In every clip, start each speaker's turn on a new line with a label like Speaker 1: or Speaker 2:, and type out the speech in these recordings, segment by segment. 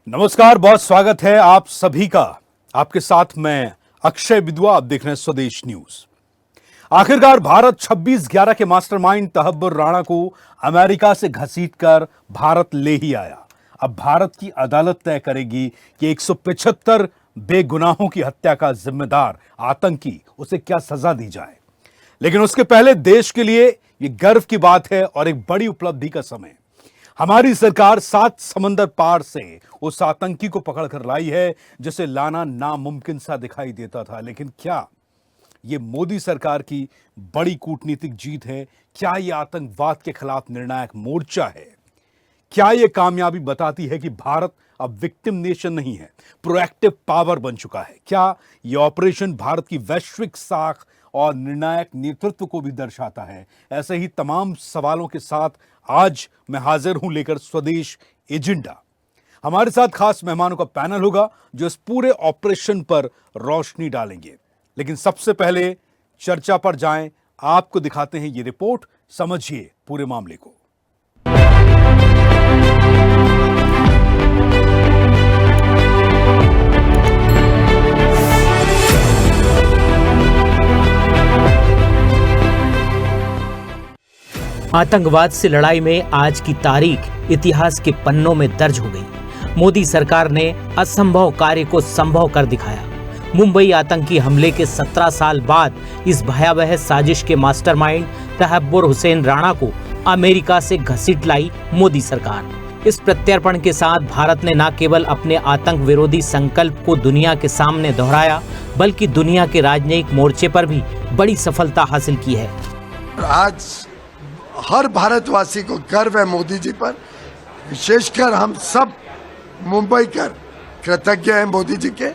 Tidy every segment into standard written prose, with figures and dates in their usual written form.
Speaker 1: नमस्कार, बहुत स्वागत है आप सभी का। आपके साथ मैं अक्षय विद्वा। आप देख रहे हैं स्वदेश न्यूज। आखिरकार भारत 26/11 के मास्टरमाइंड तहब्बुर राणा को अमेरिका से घसीटकर भारत ले ही आया। अब भारत की अदालत तय करेगी कि 175 बेगुनाहों की हत्या का जिम्मेदार आतंकी, उसे क्या सजा दी जाए। लेकिन उसके पहले देश के लिए यह गर्व की बात है और एक बड़ी उपलब्धि का समय। हमारी सरकार 7 समंदर पार से उस आतंकी को पकड़कर लाई है जिसे लाना नामुमकिन सा दिखाई देता था। लेकिन क्या यह मोदी सरकार की बड़ी कूटनीतिक जीत है? क्या यह आतंकवाद के खिलाफ निर्णायक मोर्चा है? क्या यह कामयाबी बताती है कि भारत अब विक्टिम नेशन नहीं है, प्रोएक्टिव पावर बन चुका है? क्या यह ऑपरेशन भारत की वैश्विक साख और निर्णायक नेतृत्व को भी दर्शाता है? ऐसे ही तमाम सवालों के साथ आज मैं हाजिर हूं लेकर स्वदेश एजेंडा। हमारे साथ खास मेहमानों का पैनल होगा जो इस पूरे ऑपरेशन पर रोशनी डालेंगे। लेकिन सबसे पहले चर्चा पर जाएं, आपको दिखाते हैं ये रिपोर्ट, समझिए पूरे मामले को।
Speaker 2: आतंकवाद से लड़ाई में आज की तारीख इतिहास के पन्नों में दर्ज हो गई। मोदी सरकार ने असंभव कार्य को संभव कर दिखाया। मुंबई आतंकी हमले के 17 साल बाद इस भयावह साजिश के मास्टरमाइंड तहब्बुर हुसैन राणा को अमेरिका से घसीट लाई मोदी सरकार। इस प्रत्यर्पण के साथ भारत ने न केवल अपने आतंक विरोधी संकल्प को दुनिया के सामने दोहराया, बल्कि दुनिया के राजनयिक मोर्चे पर भी बड़ी सफलता हासिल की है।
Speaker 3: आज हर भारतवासी को गर्व है मोदी जी पर, विशेषकर हम सब मुंबई कर कृतज्ञ हैं मोदी जी के।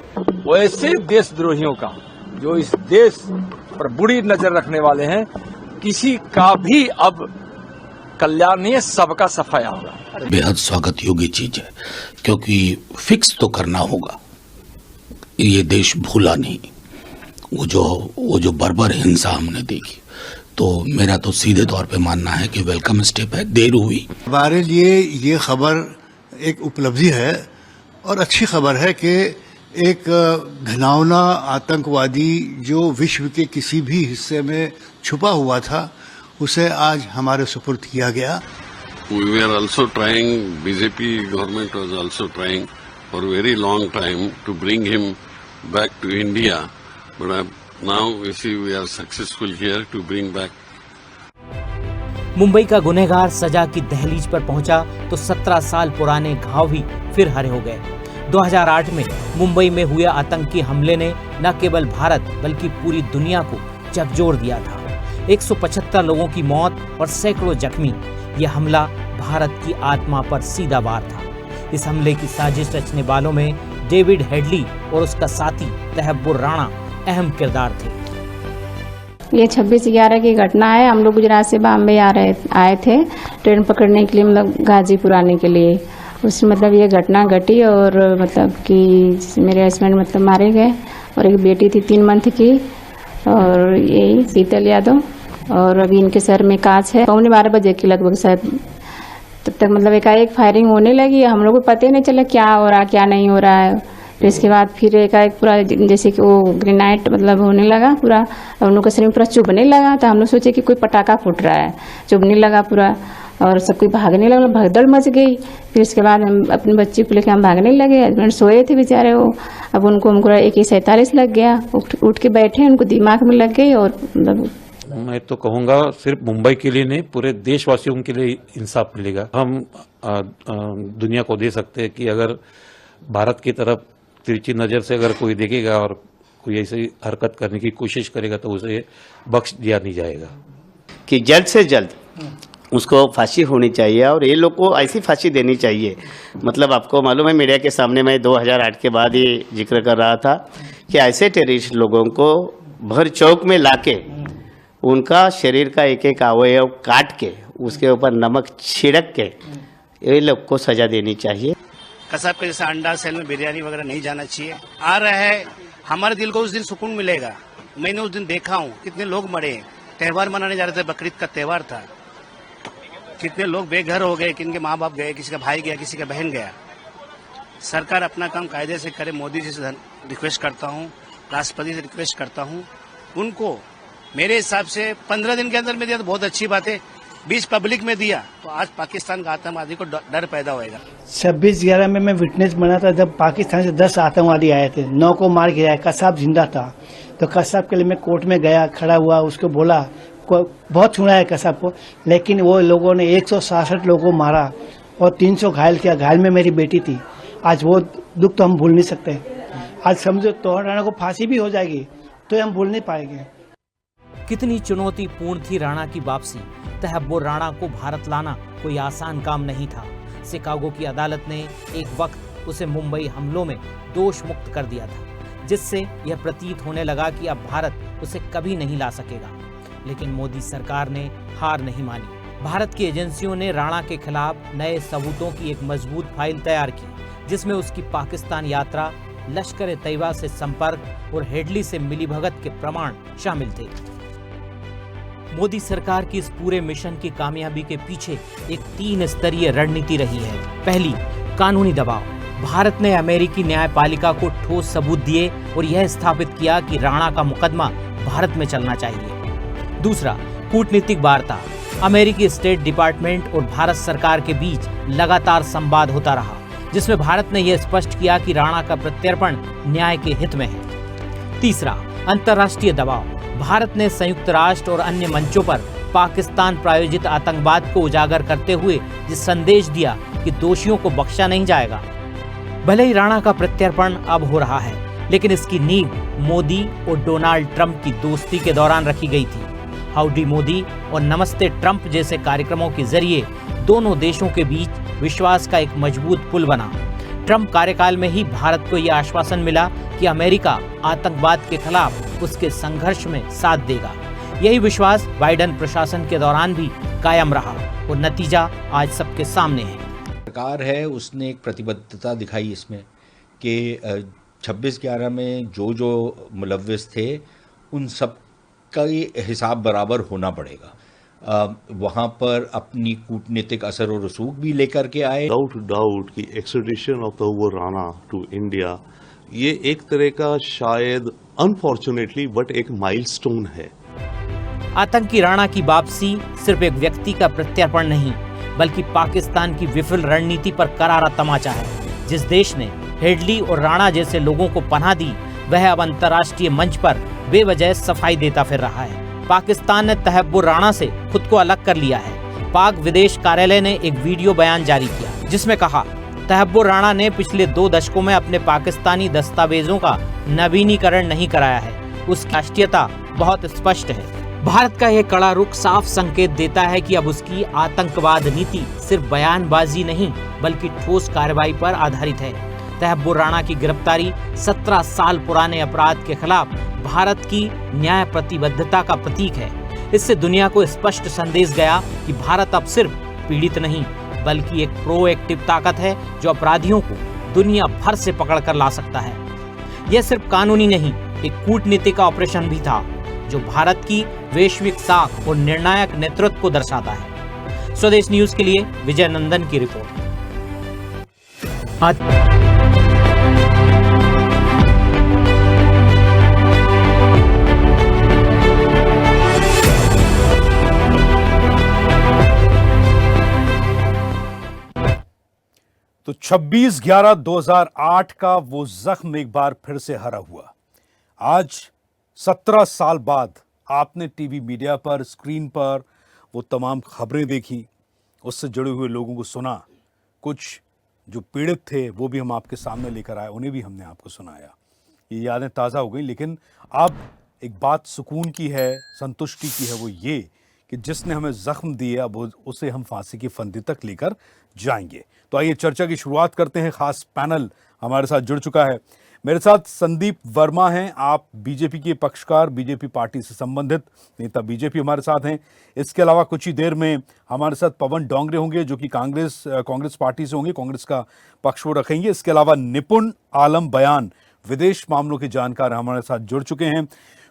Speaker 4: वैसे देशद्रोहियों का जो इस देश पर बुरी नजर रखने वाले हैं, किसी का भी अब कल्याण नहीं है, सबका सफाया होगा।
Speaker 5: बेहद स्वागत योग्य चीज है, क्योंकि फिक्स तो करना होगा। ये देश भूला नहीं वो जो बर्बर हिंसा हमने देखी, तो मेरा तो सीधे तौर पे मानना है कि वेलकम स्टेप है। देर हुई,
Speaker 6: हमारे लिए ये खबर एक उपलब्धि है और अच्छी खबर है कि एक घिनौना आतंकवादी जो विश्व के किसी भी हिस्से में छुपा हुआ था, उसे आज हमारे सुपुर्द किया गया।
Speaker 7: We were also trying, BJP government was also trying for a very long time to bring him back to India, but now we see we are successful here to bring back.
Speaker 2: Mumbai का गुनहगार सजा की दहलीज पर पहुंचा तो 17 साल पुराने घाव भी फिर हरे हो गए। 2008 में मुंबई में हुए आतंकी हमले ने न केवल भारत बल्कि पूरी दुनिया को झकझोर दिया था। 175 लोगों की मौत और सैकड़ों जख्मी। यह हमला भारत की आत्मा पर सीधा वार था। इस हमले की साजिश रचने वालों में डेविड हेडली और उसका साथी तहब्बुर राणा अहम किरदार थे।
Speaker 8: ये 26/11 की घटना है। हम लोग गुजरात से बॉम्बे आए थे ट्रेन पकड़ने के लिए, मतलब गाजीपुर आने के लिए। उसमें मतलब ये घटना घटी और मतलब कि मेरे हस्बैंड मतलब मारे गए और एक बेटी थी 3 मंथ की, और यही शीतल यादव, और अभी इनके सर में कांच है। 12:15 की लगभग शायद, तब तक मतलब एकाएक फायरिंग होने लगी। हम लोग को पता ही नहीं चला क्या हो रहा क्या नहीं हो रहा है। फिर इसके बाद फिर एकाएक पूरा जैसे कि वो ग्रेनाइट मतलब होने लगा पूरा, और उन लोग का शरीर पूरा चुभने लगा। तो हम लोग सोचे कि कोई पटाखा फूट रहा है, चुभने लगा पूरा, और सब कोई भागने लगा, भगदड़ मच गई। फिर इसके बाद हम अपने बच्चे को लेकर हम भागने लगे। हस्बैंड सोए थे बेचारे वो, अब उनको हमको AK-47 लग गया। उठ के बैठे, उनको दिमाग में लग गई। और मतलब
Speaker 9: मैं तो कहूँगा सिर्फ मुंबई के लिए नहीं, पूरे देशवासियों के लिए इंसाफ मिलेगा। हम दुनिया को दे सकते हैं कि अगर भारत की तरफ तिरछी नजर से अगर कोई देखेगा और कोई ऐसी हरकत करने की कोशिश करेगा तो उसे बख्श दिया नहीं जाएगा।
Speaker 10: कि जल्द से जल्द उसको फांसी होनी चाहिए और ये लोग को ऐसी फांसी देनी चाहिए। मतलब आपको मालूम है, मीडिया के सामने मैं 2008 के बाद ये जिक्र कर रहा था कि ऐसे टेररिस्ट लोगों को भर चौक में लाके उनका शरीर का एक एक अवयव काट के उसके ऊपर नमक छिड़क के ये लोग को सजा देनी चाहिए।
Speaker 11: कसाब के जैसा अंडा सेल में बिरयानी वगैरह नहीं जाना चाहिए। आ रहा है, हमारे दिल को उस दिन सुकून मिलेगा। मैंने उस दिन देखा हूँ कितने लोग मरे, त्यौहार मनाने जा रहे थे, बकरीद का त्यौहार था, कितने लोग बेघर हो गए, किनके माँ बाप गए, किसी का भाई गया, किसी का बहन गया। सरकार अपना काम कायदे से करे। मोदी जी से रिक्वेस्ट करता हूँ, राष्ट्रपति से रिक्वेस्ट करता हूँ, उनको मेरे हिसाब से 15 दिन के अंदर में दिया तो बहुत अच्छी बात है। 20 पब्लिक में दिया तो आज पाकिस्तान का आतंकवादी को डर पैदा होएगा।
Speaker 12: 26/11 में मैं विटनेस बना था जब पाकिस्तान से 10 आतंकवादी आए थे, 9 को मार गिराया, कसाब जिंदा था। तो कसाब के लिए मैं कोर्ट में गया, खड़ा हुआ, उसको बोला, बहुत छुड़ा है कसाब को, लेकिन वो लोगों ने 166 लोगों को मारा और 300 घायल किया। घायल में मेरी बेटी थी। आज वो दुख तो हम भूल नहीं सकते। आज समझो तोहर राणा को फांसी भी हो जाएगी तो हम भूल नहीं पाएंगे।
Speaker 2: कितनी चुनौतीपूर्ण थी राणा की वापसी। तहब्बुर राणा को भारत लाना कोई आसान काम नहीं था। शिकागो की अदालत ने एक वक्त उसे मुंबई हमलों में दोष मुक्त कर दिया था, जिससे यह प्रतीत होने लगा कि अब भारत उसे कभी नहीं ला सकेगा। लेकिन मोदी सरकार ने हार नहीं मानी। भारत की एजेंसियों ने राणा के खिलाफ नए सबूतों की एक मजबूत फाइल तैयार की, जिसमें उसकी पाकिस्तान यात्रा, लश्कर तैयबा से संपर्क और हेडली से मिलीभगत के प्रमाण शामिल थे। मोदी सरकार की इस पूरे मिशन की कामयाबी के पीछे एक 3 स्तरीय रणनीति रही है। पहली, कानूनी दबाव। भारत ने अमेरिकी न्यायपालिका को ठोस सबूत दिए और यह स्थापित किया कि राणा का मुकदमा भारत में चलना चाहिए। दूसरा, कूटनीतिक वार्ता। अमेरिकी स्टेट डिपार्टमेंट और भारत सरकार के बीच लगातार संवाद होता रहा, जिसमें भारत ने यह स्पष्ट किया कि राणा का प्रत्यर्पण न्याय के हित में है। तीसरा, अंतर्राष्ट्रीय दबाव। भारत ने संयुक्त राष्ट्र और अन्य मंचों पर पाकिस्तान प्रायोजित आतंकवाद को उजागर करते हुए ये संदेश दिया कि दोषियों को बख्शा नहीं जाएगा। भले ही राणा का प्रत्यर्पण अब हो रहा है, लेकिन इसकी नींव मोदी और डोनाल्ड ट्रंप की दोस्ती के दौरान रखी गई थी। हाउडी मोदी और नमस्ते ट्रंप जैसे कार्यक्रमों के जरिए दोनों देशों के बीच विश्वास का एक मजबूत पुल बना। ट्रंप कार्यकाल में ही भारत को यह आश्वासन मिला कि अमेरिका आतंकवाद के खिलाफ उसके संघर्ष में साथ देगा। यही विश्वास बाइडेन प्रशासन के दौरान भी कायम रहा और नतीजा आज सबके सामने है।
Speaker 13: सरकार है, उसने एक प्रतिबद्धता दिखाई इसमें कि 26/11 में जो मुलव्विस थे उन सब का हिसाब बराबर होना पड़ेगा। वहाँ पर अपनी कूटनीतिक असर और रसूख भी लेकर के आए।
Speaker 14: डाउट कि extradition of Tahawwur Rana to India ये एक तरह का शायद अनफॉर्चुनेटली बट एक माइलस्टोन है।
Speaker 2: आतंकी राणा की वापसी सिर्फ एक व्यक्ति का प्रत्यर्पण नहीं, बल्कि पाकिस्तान की विफल रणनीति पर करारा तमाचा है। जिस देश ने हेडली और राणा जैसे लोगों को पनाह दी, वह अब अंतर्राष्ट्रीय मंच पर बेवजह सफाई देता फिर रहा है। पाकिस्तान ने तहब्बुर राणा से खुद को अलग कर लिया है। पाक विदेश कार्यालय ने एक वीडियो बयान जारी किया, जिसमें कहा, तहब्बुर राणा ने पिछले 2 दशकों में अपने पाकिस्तानी दस्तावेजों का नवीनीकरण नहीं कराया है। उसकी राष्ट्रीयता बहुत स्पष्ट है। भारत का यह कड़ा रुख साफ संकेत देता है कि अब उसकी आतंकवाद नीति सिर्फ बयानबाजी नहीं, बल्कि ठोस कार्रवाई पर आधारित है। तहब्बुर राणा की गिरफ्तारी 17 साल पुराने अपराध के खिलाफ भारत की न्याय प्रतिबद्धता का प्रतीक है। इससे दुनिया को स्पष्ट संदेश गया कि भारत अब सिर्फ पीड़ित नहीं, बल्कि एक प्रोएक्टिव ताकत है जो अपराधियों को दुनिया भर से पकड़कर ला सकता है। यह सिर्फ कानूनी नहीं, एक कूटनीतिक ऑपरेशन भी था, जो भारत की वैश्विक साख और निर्णायक नेतृत्व को दर्शाता है। स्वदेश न्यूज के लिए विजय नंदन की रिपोर्ट।
Speaker 1: तो 26/11/2008 का वो जख्म एक बार फिर से हरा हुआ। आज 17 साल बाद आपने टीवी मीडिया पर, स्क्रीन पर वो तमाम खबरें देखी, उससे जुड़े हुए लोगों को सुना। कुछ जो पीड़ित थे वो भी हम आपके सामने लेकर आए, उन्हें भी हमने आपको सुनाया। ये यादें ताज़ा हो गई। लेकिन अब एक बात सुकून की है, संतुष्टि की है, वो ये कि जिसने हमें जख्म दिए अब उसे हम फांसी की फंदी तक लेकर जाएंगे। तो आइए चर्चा की शुरुआत करते हैं। खास पैनल हमारे साथ जुड़ चुका है। मेरे साथ संदीप वर्मा हैं, आप बीजेपी के पक्षकार, बीजेपी पार्टी से संबंधित नेता बीजेपी हमारे साथ हैं। इसके अलावा कुछ ही देर में हमारे साथ पवन डोंगरे होंगे, जो कि कांग्रेस पार्टी से होंगे, कांग्रेस का पक्ष वो रखेंगे। इसके अलावा निपुण आलम बयान, विदेश मामलों के जानकार हमारे साथ जुड़ चुके हैं।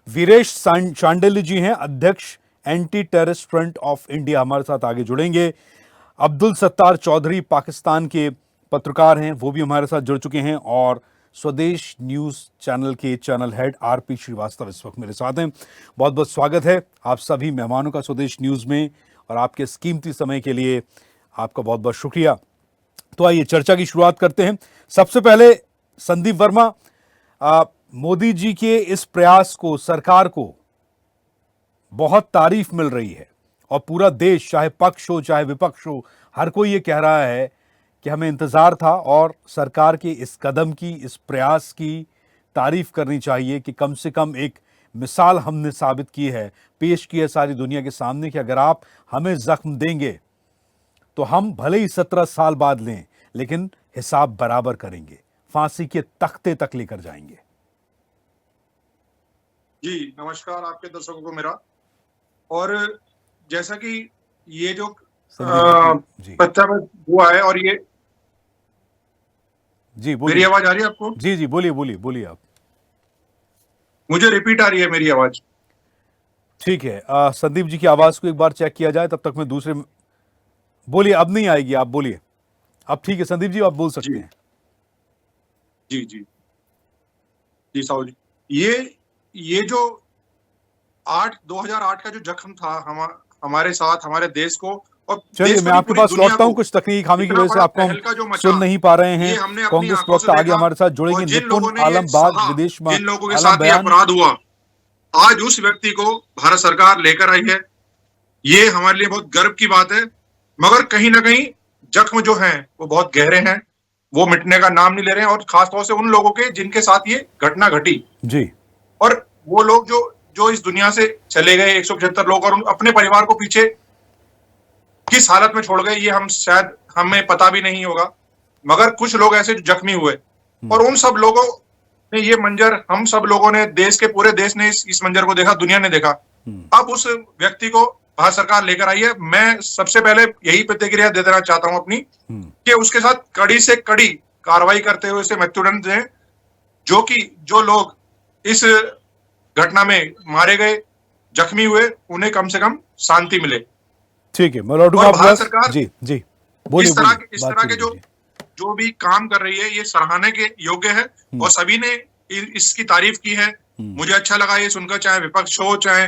Speaker 1: वीरेश शांडिल्य जी हैं, अध्यक्ष anti terrorist front of India, हमारे साथ आगे जुड़ेंगे। अब्दुल सत्तार चौधरी, पाकिस्तान के पत्रकार हैं वो भी हमारे साथ जुड़ चुके हैं और स्वदेश न्यूज चैनल के चैनल हेड आरपी श्रीवास्तव इस वक्त मेरे साथ हैं। बहुत बहुत स्वागत है आप सभी मेहमानों का स्वदेश न्यूज में और आपके इस कीमती समय के लिए आपका बहुत बहुत शुक्रिया। तो आइए चर्चा की शुरुआत करते हैं। सबसे पहले संदीप वर्मा, मोदी जी के इस प्रयास को, सरकार को बहुत तारीफ मिल रही है और पूरा देश, चाहे पक्ष हो चाहे विपक्ष हो, हर कोई ये कह रहा है कि हमें इंतजार था और सरकार के इस कदम की, इस प्रयास की तारीफ करनी चाहिए कि कम से कम एक मिसाल हमने साबित की है, पेश की है सारी दुनिया के सामने कि अगर आप हमें जख्म देंगे तो हम भले ही 17 साल बाद लें लेकिन हिसाब बराबर करेंगे, फांसी के तख्ते तक लेकर जाएंगे।
Speaker 15: जी नमस्कार आपके दर्शकों को मेरा। और जैसा कि ये जो प्रत्यावर्तन हुआ है और ये
Speaker 1: जी बोलिए।
Speaker 15: मेरी आवाज आ रही है आपको?
Speaker 1: जी जी बोलिए बोलिए बोलिए आप।
Speaker 15: मुझे रिपीट आ रही है मेरी आवाज?
Speaker 1: ठीक है, संदीप जी की आवाज को एक बार चेक किया जाए, तब तक मैं दूसरे बोलिए। अब नहीं आएगी, आप बोलिए। अब ठीक है संदीप जी, आप बोल सकते हैं।
Speaker 15: जी जी जी साहू जी, ये जो 2008 का जो जख्म था हमारे साथ, हमारे देश को, और
Speaker 1: चलिए मैं आपके पास लौटता हूँ। कुछ तकनीकी खामी की वजह से आपको हम सुन नहीं पा रहे हैं। कांग्रेस प्रवक्ता आगे हमारे साथ जुड़ेंगे। निपुण आलम बाग, विदेश में
Speaker 15: जिन लोगों के साथ ये अपराध हुआ, आज उस व्यक्ति को भारत सरकार लेकर आई है। ये हमारे लिए बहुत गर्व की बात है, मगर कहीं ना कहीं जख्म जो हैं वो बहुत गहरे हैं, वो मिटने का नाम नहीं ले रहे हैं। और खासतौर से उन लोगों के जिनके साथ ये घटना घटी
Speaker 1: जी,
Speaker 15: और वो लोग जो इस दुनिया से चले गए, 175 लोग, और अपने परिवार को पीछे किस हालत में छोड़ गए ये हमें पता भी नहीं होगा। मगर कुछ लोग ऐसे जो जख्मी हुए, और उन सब लोगों ने ये मंजर, हम सब लोगों ने, पूरे देश ने इस मंजर को देखा, दुनिया ने देखा। अब उस व्यक्ति को भारत सरकार लेकर आई है। मैं सबसे पहले यही प्रतिक्रिया दे देना चाहता हूं अपनी, कि उसके साथ कड़ी से कड़ी कार्रवाई करते हुए उसे मृत्युदंड दें, जो लोग इस घटना में मारे गए, जख्मी हुए, उन्हें कम से कम शांति मिले।
Speaker 1: ठीक है, मैं लौटूंगा।
Speaker 15: भारत सरकार
Speaker 1: जी जी बोलिए।
Speaker 15: इस तरह के जो भी काम कर रही है, ये सराहने के योग्य है और सभी ने इसकी तारीफ की है। मुझे अच्छा लगा ये सुनकर, चाहे विपक्ष हो चाहे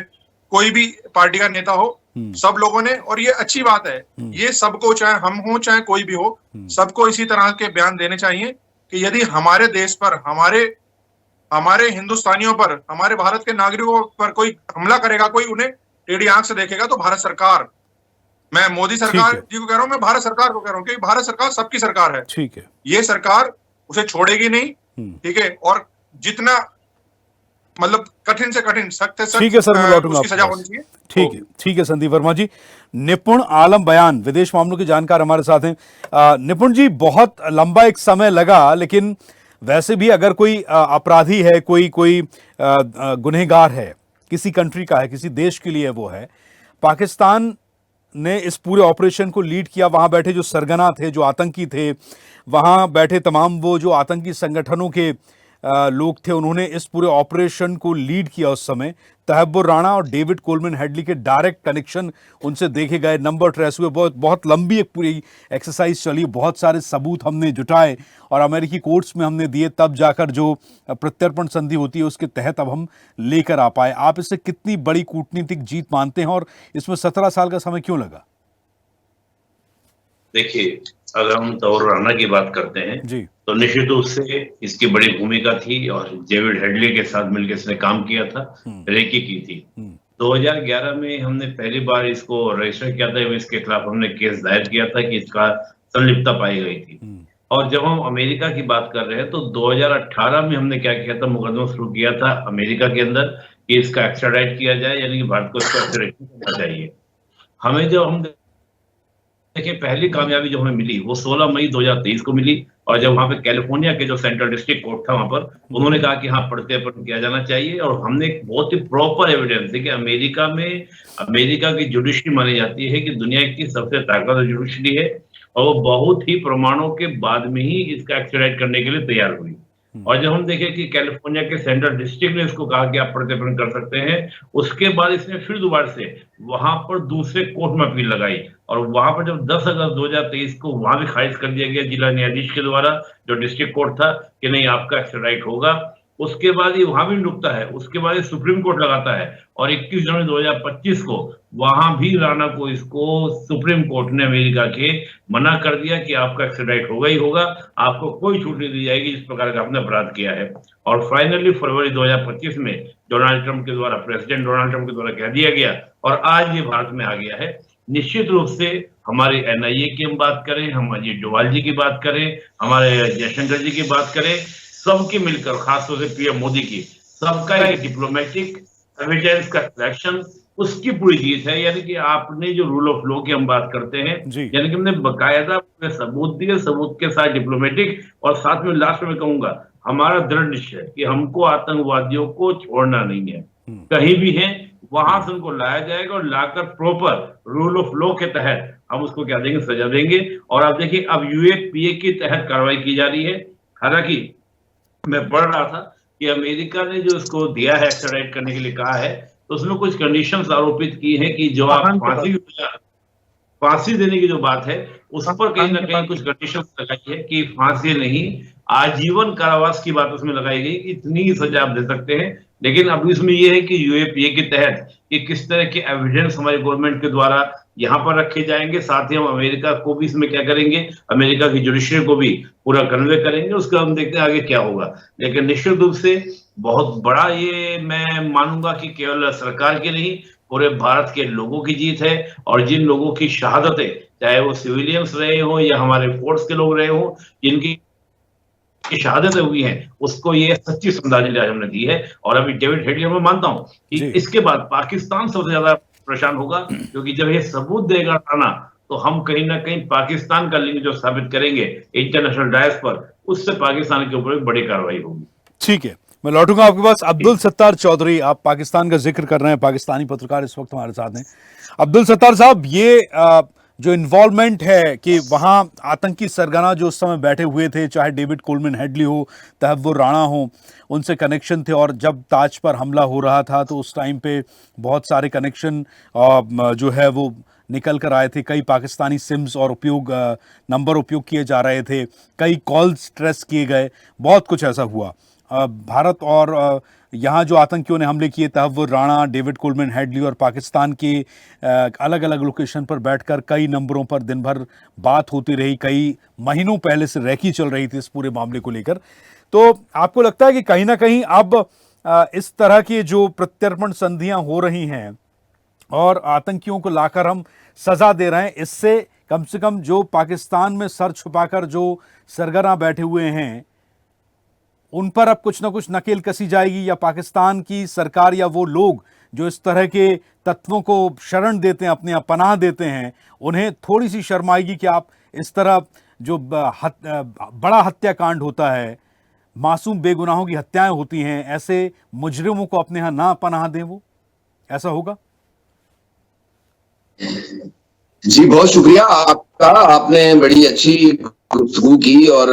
Speaker 15: कोई भी पार्टी का नेता हो, सब लोगों ने, और ये अच्छी बात है। ये सबको, चाहे हम हो चाहे कोई भी हो, सबको इसी तरह के बयान देने चाहिए कि यदि हमारे देश पर, हमारे हिंदुस्तानियों पर, हमारे भारत के नागरिकों पर कोई हमला करेगा, कोई उन्हें टेढ़ी आंख से देखेगा, तो भारत सरकार, मैं मोदी सरकार जी को कह रहा हूं, मैं भारत सरकार को कह रहा हूं, क्योंकि भारत सरकार सबकी सरकार है।
Speaker 1: ठीक है,
Speaker 15: ये सरकार उसे छोड़ेगी नहीं। ठीक है, और जितना मतलब कठिन से कठिन, सख्त से सख्त,
Speaker 1: ठीक है सर, मैं लौटूंगा।
Speaker 15: उसकी सजा होनी चाहिए।
Speaker 1: ठीक है, ठीक है संदीप वर्मा जी। निपुण आलम बयान, विदेश मामलों के जानकार हमारे साथ हैं। निपुण जी, बहुत लंबा एक समय लगा, लेकिन वैसे भी अगर कोई अपराधी है, कोई गुनहगार है, किसी कंट्री का है, किसी देश के लिए वो है, पाकिस्तान ने इस पूरे ऑपरेशन को लीड किया। वहां बैठे जो सरगना थे, जो आतंकी थे, वहां बैठे तमाम वो जो आतंकी संगठनों के लोग थे, उन्होंने इस पूरे ऑपरेशन को लीड किया। उस समय तहब्बुर राणा और डेविड कोलमैन हेडली के डायरेक्ट कनेक्शन उनसे देखे गए, नंबर ट्रेस हुए, बहुत लंबी एक पूरी एक्सरसाइज चली, बहुत सारे सबूत हमने जुटाए और अमेरिकी कोर्ट्स में हमने दिए, तब जाकर जो प्रत्यर्पण संधि होती है उसके तहत अब हम लेकर आ पाए। आप इसे कितनी बड़ी कूटनीतिक जीत मानते हैं और इसमें 17 साल का समय क्यों लगा?
Speaker 16: देखिए, अगर हम तहब्बुर राणा की बात करते हैं
Speaker 1: जी,
Speaker 16: तो निश्चित रूप से इसकी बड़ी भूमिका थी और डेविड हेडली के साथ मिलकर इसने काम किया था, रेकी की थी। 2011 में हमने पहली बार इसको रजिस्टर किया था, इसके खिलाफ हमने केस दायर किया था कि इसका संलिप्तता पाई गई थी। और जब हम अमेरिका की बात कर रहे हैं तो 2018 में हमने क्या किया था, मुकदमा शुरू किया था अमेरिका के अंदर कि इसका एक्स्ट्राडाइट किया जाए, यानी कि भारत को इसका एक्स्ट्राडाइट करना चाहिए। हमें जो हम देखिए, पहली कामयाबी जो हमें मिली वो 16 मई 2023 को मिली, और जब वहां पे कैलिफोर्निया के जो सेंट्रल डिस्ट्रिक्ट कोर्ट था वहां पर उन्होंने कहा कि हाँ, प्रत्यर्पण किया जाना चाहिए। और हमने एक बहुत ही प्रॉपर एविडेंस है कि अमेरिका की जुडिशरी मानी जाती है कि दुनिया की सबसे ताकतवर जुडिशरी है, और वो बहुत ही प्रमाणों के बाद में ही इसका एक्स्ट्राडाइट करने के लिए तैयार हुई। और जब हम देखें कि कैलिफोर्निया के सेंट्रल डिस्ट्रिक्ट ने इसको कहा कि आप प्रत्यर्पण कर सकते हैं, उसके बाद इसने फिर दोबारा से वहां पर दूसरे कोर्ट में अपील लगाई और वहां पर जब 10 अगस्त 2023 को वहां भी खारिज कर दिया गया जिला न्यायाधीश के द्वारा, जो डिस्ट्रिक्ट कोर्ट था, कि नहीं आपका एक्स्ट्राडाइट होगा। उसके बाद ये वहां भी रुकता है, उसके बाद ये सुप्रीम कोर्ट लगाता है और 21 जनवरी 2025 को वहां भी राणा को इसको सुप्रीम कोर्ट ने अमेरिका के मना कर दिया कि आपका एक्स्ट्राडाइट होगा ही होगा, आपको कोई छूट नहीं दी जाएगी जिस प्रकार का आपने अपराध किया है। और फाइनली फरवरी 2025 में डोनाल्ड ट्रंप के द्वारा, प्रेसिडेंट डोनाल्ड ट्रंप के द्वारा कह दिया गया और आज ये भारत में आ गया है। निश्चित रूप से हमारे एनआईए की हम बात करें, हमारे डोवाल जी की बात करें, हमारे जयशंकर जी की बात करें, सबकी मिलकर, खासतौर से पीएम मोदी की, सबका एक डिप्लोमेटिक एविडेंस का कलेक्शन, उसकी पूरी जीत है। यानी कि आपने जो रूल ऑफ लॉ की हम बात करते हैं, यानी कि हमने बकायदा सबूत दिए, सबूत के साथ डिप्लोमेटिक, और साथ में लास्ट में कहूंगा हमारा दृढ़ निश्चय कि हमको आतंकवादियों को छोड़ना नहीं है, कहीं भी है वहां से उनको लाया जाएगा और लाकर प्रॉपर रूल ऑफ लॉ के तहत हम उसको क्या देंगे, सजा देंगे। और आप देखिए अब यूएपीए के तहत कार्रवाई की जा रही है। हालांकि मैं पढ़ रहा था कि अमेरिका ने जो उसको दिया है एक्स्ट्राडाइट करने के लिए कहा है, तो उसमें कुछ कंडीशंस आरोपित की हैं कि जो आप फांसी देने की जो बात है उस पर कहीं ना कहीं कुछ कंडीशंस लगाई है कि फांसी नहीं, आजीवन कारावास की बात उसमें लगाई गई, इतनी ही सजा आप दे सकते हैं। लेकिन अब इसमें यह है कि यूएपीए के तहत कि किस तरह के एविडेंस हमारे गवर्नमेंट के द्वारा यहाँ पर रखे जाएंगे, साथ ही हम अमेरिका को भी इसमें क्या करेंगे, अमेरिका की जुडिशरी को भी पूरा कन्वे करेंगे, उसका हम देखते हैं आगे क्या होगा। लेकिन निश्चित रूप से बहुत बड़ा ये मैं मानूंगा कि केवल सरकार की नहीं, पूरे भारत के लोगों की जीत है। और जिन लोगों की शहादतें, चाहे वो सिविलियंस रहे हो या हमारे फोर्स के लोग रहे हो, जिनकी शहादतें हुई हैं, उसको ये सच्ची श्रद्धांजलि आज हमने दी है। और अभी डेविड हेडली, मैं मानता हूं कि इसके बाद पाकिस्तान सबसे ज्यादा परेशान होगा, क्योंकि जब ये सबूत देगा राणा, तो हम कहीं ना कहीं पाकिस्तान का लिंक जो स्थापित करेंगे इंटरनेशनल डायस पर, उससे पाकिस्तान के ऊपर बड़ी कार्रवाई होगी।
Speaker 1: ठीक है, मैं लौटूंगा आपके पास। अब्दुल सत्तार चौधरी, आप पाकिस्तान का जिक्र कर रहे हैं, पाकिस्तानी पत्रकार इस वक्त हमारे साथ हैं। अब्दुल सत्तार साहब, ये जो इन्वॉल्वमेंट है कि वहाँ आतंकी सरगना जो उस समय बैठे हुए थे, चाहे डेविड कोलमैन हेडली हो, तहव्वुर राणा हो, उनसे कनेक्शन थे। और जब ताज पर हमला हो रहा था तो उस टाइम पे बहुत सारे कनेक्शन जो है वो निकल कर आए थे। कई पाकिस्तानी सिम्स और नंबर उपयोग किए जा रहे थे, कई कॉल्स ट्रेस किए गए, बहुत कुछ ऐसा हुआ। भारत और यहाँ जो आतंकियों ने हमले किए, Tahawwur Rana, David Coleman Headley, और पाकिस्तान के अलग अलग लोकेशन पर बैठकर कई नंबरों पर दिन भर बात होती रही, कई महीनों पहले से रैकी चल रही थी इस पूरे मामले को लेकर। तो आपको लगता है कि कहीं ना कहीं अब इस तरह की जो प्रत्यर्पण संधियां हो रही हैं और आतंकियों को लाकर हम सजा दे रहे हैं, इससे कम से कम जो पाकिस्तान में सर छुपाकर जो सरगना बैठे हुए हैं उन पर अब कुछ ना कुछ नकेल कसी जाएगी, या पाकिस्तान की सरकार या वो लोग जो इस तरह के तत्वों को शरण देते हैं, अपने पनाह देते हैं, उन्हें थोड़ी सी शर्म आएगी कि आप इस तरह जो बड़ा हत्याकांड होता है, मासूम बेगुनाहों की हत्याएं होती हैं, ऐसे मुजरिमों को अपने यहाँ ना पनाह दें, वो ऐसा होगा?
Speaker 17: जी बहुत शुक्रिया आपका, आपने बड़ी अच्छी गुफ्तगू की। और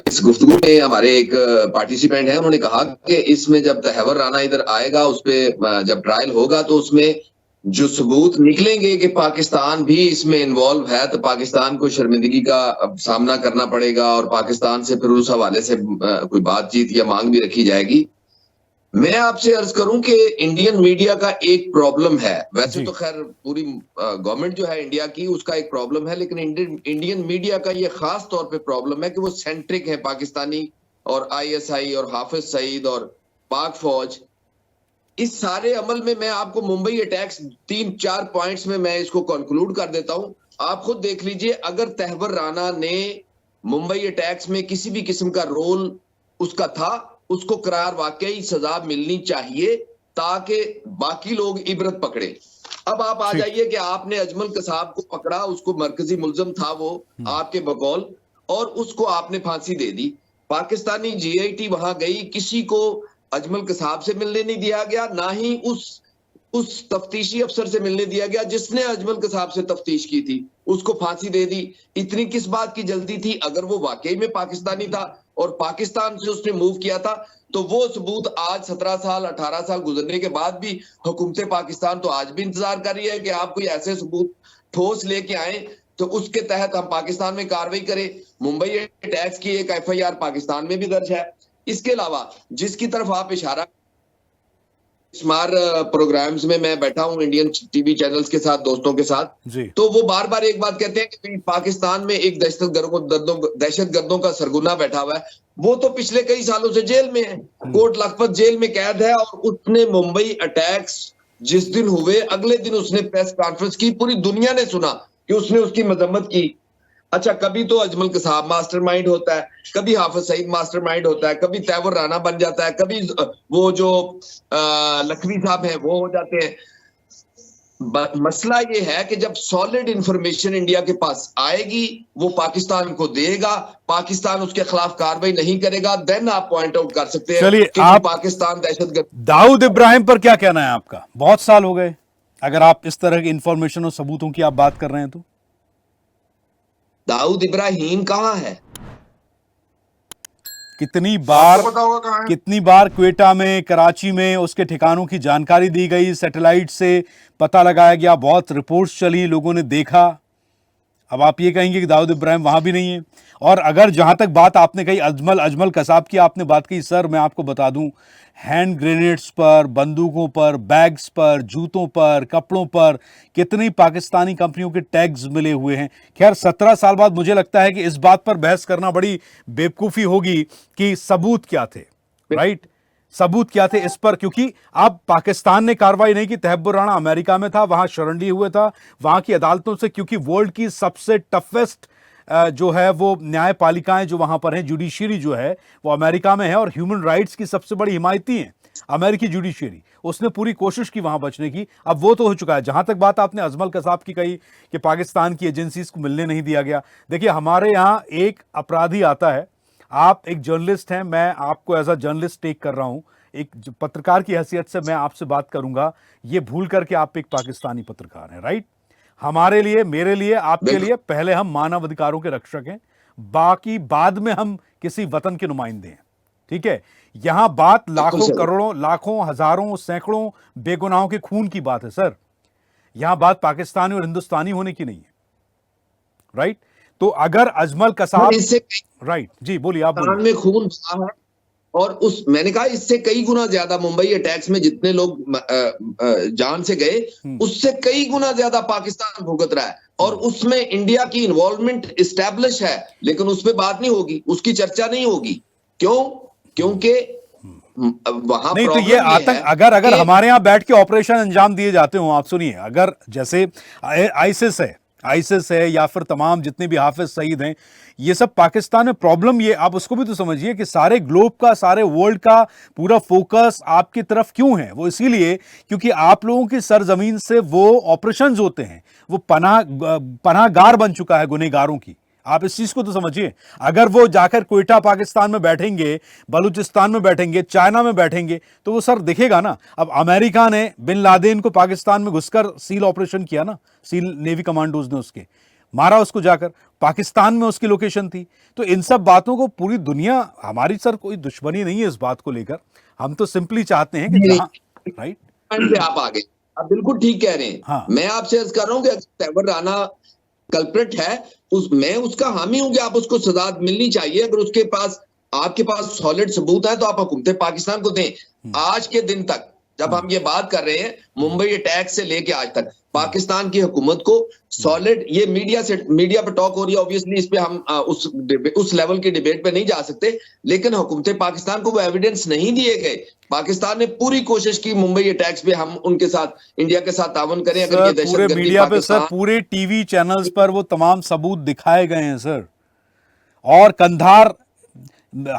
Speaker 17: इस गुफ्तगू में हमारे एक पार्टिसिपेंट है, उन्होंने कहा कि इसमें जब तहव्वुर राणा इधर आएगा, उस पे जब ट्रायल होगा तो उसमें जो सबूत निकलेंगे कि पाकिस्तान भी इसमें इन्वॉल्व है, तो पाकिस्तान को शर्मिंदगी का सामना करना पड़ेगा और पाकिस्तान से फिर उस हवाले से कोई बातचीत या मांग भी रखी जाएगी। मैं आपसे अर्ज करूं कि इंडियन मीडिया का एक प्रॉब्लम है, वैसे तो खैर पूरी गवर्नमेंट जो है इंडिया की उसका एक प्रॉब्लम है, लेकिन इंडियन मीडिया का ये खास तौर पे प्रॉब्लम है कि वो सेंट्रिक है पाकिस्तानी और आईएसआई और हाफिज सईद और पाक फौज। इस सारे अमल में मैं आपको मुंबई अटैक्स 3-4 पॉइंट्स में मैं इसको कंक्लूड कर देता हूं। आप खुद देख लीजिए, अगर तहव्वुर राणा ने मुंबई अटैक्स में किसी भी किस्म का रोल उसका था, उसको करार वाकई सजा मिलनी चाहिए ताकि बाकी लोग इबरत पकड़े। अब आप आ जाइए कि आपने अजमल कसाब को पकड़ा, उसको मरकजी मुल्जम था वो आपके बकौल, और उसको आपने फांसी दे दी। पाकिस्तानी जीआईटी वहां गई, किसी को अजमल कसाब से मिलने नहीं दिया गया, ना ही उस तफ्तीशी अफसर से मिलने दिया गया जिसने अजमल कसाब से तफ्तीश की थी, उसको फांसी दे दी। इतनी किस बात की जल्दी थी? अगर वो वाकई में पाकिस्तानी था और पाकिस्तान से उसने मूव किया था, तो वो सबूत आज 17 साल 18 साल गुजरने के बाद भी हुकूमत पाकिस्तान तो आज भी इंतजार कर रही है कि आप कोई ऐसे सबूत ठोस लेके आए तो उसके तहत हम पाकिस्तान में कार्रवाई करें। मुंबई अटैक्स की एक FIR पाकिस्तान में भी दर्ज है। इसके अलावा जिसकी तरफ आप इशारा, स्मार्ट प्रोग्राम्स में मैं बैठा हूं इंडियन टीवी चैनल्स के साथ, दोस्तों के साथ
Speaker 1: जी।
Speaker 17: तो वो बार बार एक बात कहते हैं कि पाकिस्तान में एक दहशतगर्दों का सरगुना बैठा हुआ है। वो तो पिछले कई सालों से जेल में है, कोट लखपत जेल में कैद है, और उसने मुंबई अटैक्स जिस दिन हुए अगले दिन उसने प्रेस कॉन्फ्रेंस की, पूरी दुनिया ने सुना कि उसने उसकी मजम्मत की। अच्छा, कभी तो अजमल कसाब मास्टरमाइंड होता है, कभी हाफिज सईद मास्टरमाइंड होता है, कभी तैमूर राणा बन जाता है, कभी वो जो लखवी साहब हैं वो हो जाते हैं। मसला ये है कि जब सॉलिड इंफॉर्मेशन इंडिया के पास आएगी वो पाकिस्तान को देगा, पाकिस्तान उसके खिलाफ कार्रवाई नहीं करेगा, देन आप पॉइंट आउट कर सकते हैं।
Speaker 1: चलिए,
Speaker 17: कि
Speaker 1: आप
Speaker 17: पाकिस्तान दहशतगर्द।
Speaker 1: दाऊद इब्राहिम पर क्या कहना है आपका? बहुत साल हो गए, अगर आप इस तरह की इंफॉर्मेशन और सबूतों की आप बात कर रहे हैं तो।
Speaker 17: दाऊद इब्राहिम कहां है?
Speaker 1: कितनी
Speaker 15: पता होगा कहां है?
Speaker 1: कितनी बार क्वेटा में, कराची में उसके ठिकानों की जानकारी दी गई, सैटेलाइट से पता लगाया गया, बहुत रिपोर्ट्स चली, लोगों ने देखा। अब आप ये कहेंगे कि दाऊद इब्राहिम वहां भी नहीं है। और अगर जहां तक बात आपने कही अजमल कसाब की आपने बात की, सर मैं आपको बता दूं, हैंड ग्रेनेड्स पर, बंदूकों पर, बैग्स पर, जूतों पर, कपड़ों पर कितनी पाकिस्तानी कंपनियों के टैग्स मिले हुए हैं। खैर 17 साल बाद मुझे लगता है कि इस बात पर बहस करना बड़ी बेवकूफ़ी होगी कि सबूत क्या थे, राइट? सबूत क्या थे इस पर, क्योंकि अब पाकिस्तान ने कार्रवाई नहीं की। तहब्बुर राणा अमेरिका में था, वहां शरण लिए हुए था, वहां की अदालतों से, क्योंकि वर्ल्ड की सबसे टफेस्ट जो है वो न्यायपालिकाएं जो वहां पर हैं, जुडिशरी जो है वो अमेरिका में है, और ह्यूमन राइट्स की सबसे बड़ी हिमायती हैं अमेरिकी जुडिशरी। उसने पूरी कोशिश की वहां बचने की, अब वो तो हो चुका है। जहां तक बात आपने अजमल कसाब की कही कि पाकिस्तान की एजेंसीज को मिलने नहीं दिया गया, देखिए हमारे यहाँ एक अपराधी आता है, आप एक जर्नलिस्ट हैं, मैं आपको एज अ जर्नलिस्ट टेक कर रहा हूं, एक पत्रकार की हैसियत से मैं आपसे बात करूंगा, ये भूल करके आप एक पाकिस्तानी पत्रकार हैं, राइट? हमारे लिए, मेरे लिए, आपके लिए पहले हम मानव अधिकारों के रक्षक हैं, बाकी बाद में हम किसी वतन के नुमाइंदे हैं, ठीक है? यहां बात लाखों, करोड़ों, लाखों, हजारों, सैकड़ों बेगुनाहों के खून की बात है सर। यहां बात पाकिस्तानी और हिंदुस्तानी होने की नहीं है, राइट? तो अगर अजमल कसाब, राइट जी, बोलिए आप बोलिए।
Speaker 17: में खून बहा है, और उस मैंने कहा इससे कई गुना ज्यादा मुंबई अटैक्स में जितने लोग जान से गए, उससे कई गुना ज्यादा पाकिस्तान भुगत रहा है, और उसमें इंडिया की इन्वॉल्वमेंट एस्टैब्लिश है, लेकिन उस पर बात नहीं होगी, उसकी चर्चा नहीं होगी। क्यों? क्योंकि वहां
Speaker 1: नहीं, तो ये आतंक, अगर हमारे यहाँ बैठ के ऑपरेशन अंजाम दिए जाते हो, आप सुनिए, अगर जैसे आईसिस है या फिर तमाम जितने भी हाफिज सईद हैं, ये सब पाकिस्तान में प्रॉब्लम, ये आप उसको भी तो समझिए कि सारे ग्लोब का, सारे वर्ल्ड का पूरा फोकस आपकी तरफ क्यों है? वो इसीलिए क्योंकि आप लोगों की सरजमीन से वो ऑपरेशंस होते हैं, वो पनाहगार बन चुका है गुनहगारों की। आप इस चीज को तो समझिए। अगर वो जाकर क्वेटा पाकिस्तान में बैठेंगे, बलूचिस्तान में बैठेंगे, चाइना में बैठेंगे, तो वो सर दिखेगा ना। अब अमेरिका ने बिन लादेन को पाकिस्तान में घुसकर सील ऑपरेशन किया ना, सील नेवी कमांडोज ने उसके मारा उसको, जाकर पाकिस्तान में उसकी लोकेशन थी। तो इन सब बातों को पूरी दुनिया, हमारी सर कोई दुश्मनी नहीं है इस बात को लेकर, हम तो सिंपली चाहते हैं कि जहां, राइट,
Speaker 17: आप आगे, आप बिल्कुल ठीक कह रहे हैं। हाँ। मैं आपसे अर्ज कर रहा हूं कि तैमूर राणा कल्प्रिट है, मैं उसका हामी हूं कि आप उसको सजा मिलनी चाहिए। अगर उसके पास, आपके पास सॉलिड सबूत है तो आप हुकूमत पाकिस्तान को दें। आज के दिन तक जब हम ये बात कर रहे हैं, मुंबई अटैक से लेके आज तक पाकिस्तान की हुकूमत को सॉलिड, ये मीडिया पे टॉक हो रही है, ऑब्वियसली इस पे हम उस लेवल की डिबेट पे नहीं जा सकते, लेकिन हुकूमत पाकिस्तान को वो एविडेंस नहीं दिए गए। पाकिस्तान ने पूरी कोशिश की मुंबई अटैक्स पे हम उनके साथ, इंडिया के साथ तावन करें। अगर ये
Speaker 1: पूरे मीडिया पे सर, पूरे टीवी चैनल्स पर वो तमाम सबूत दिखाए गए हैं सर, और कंधार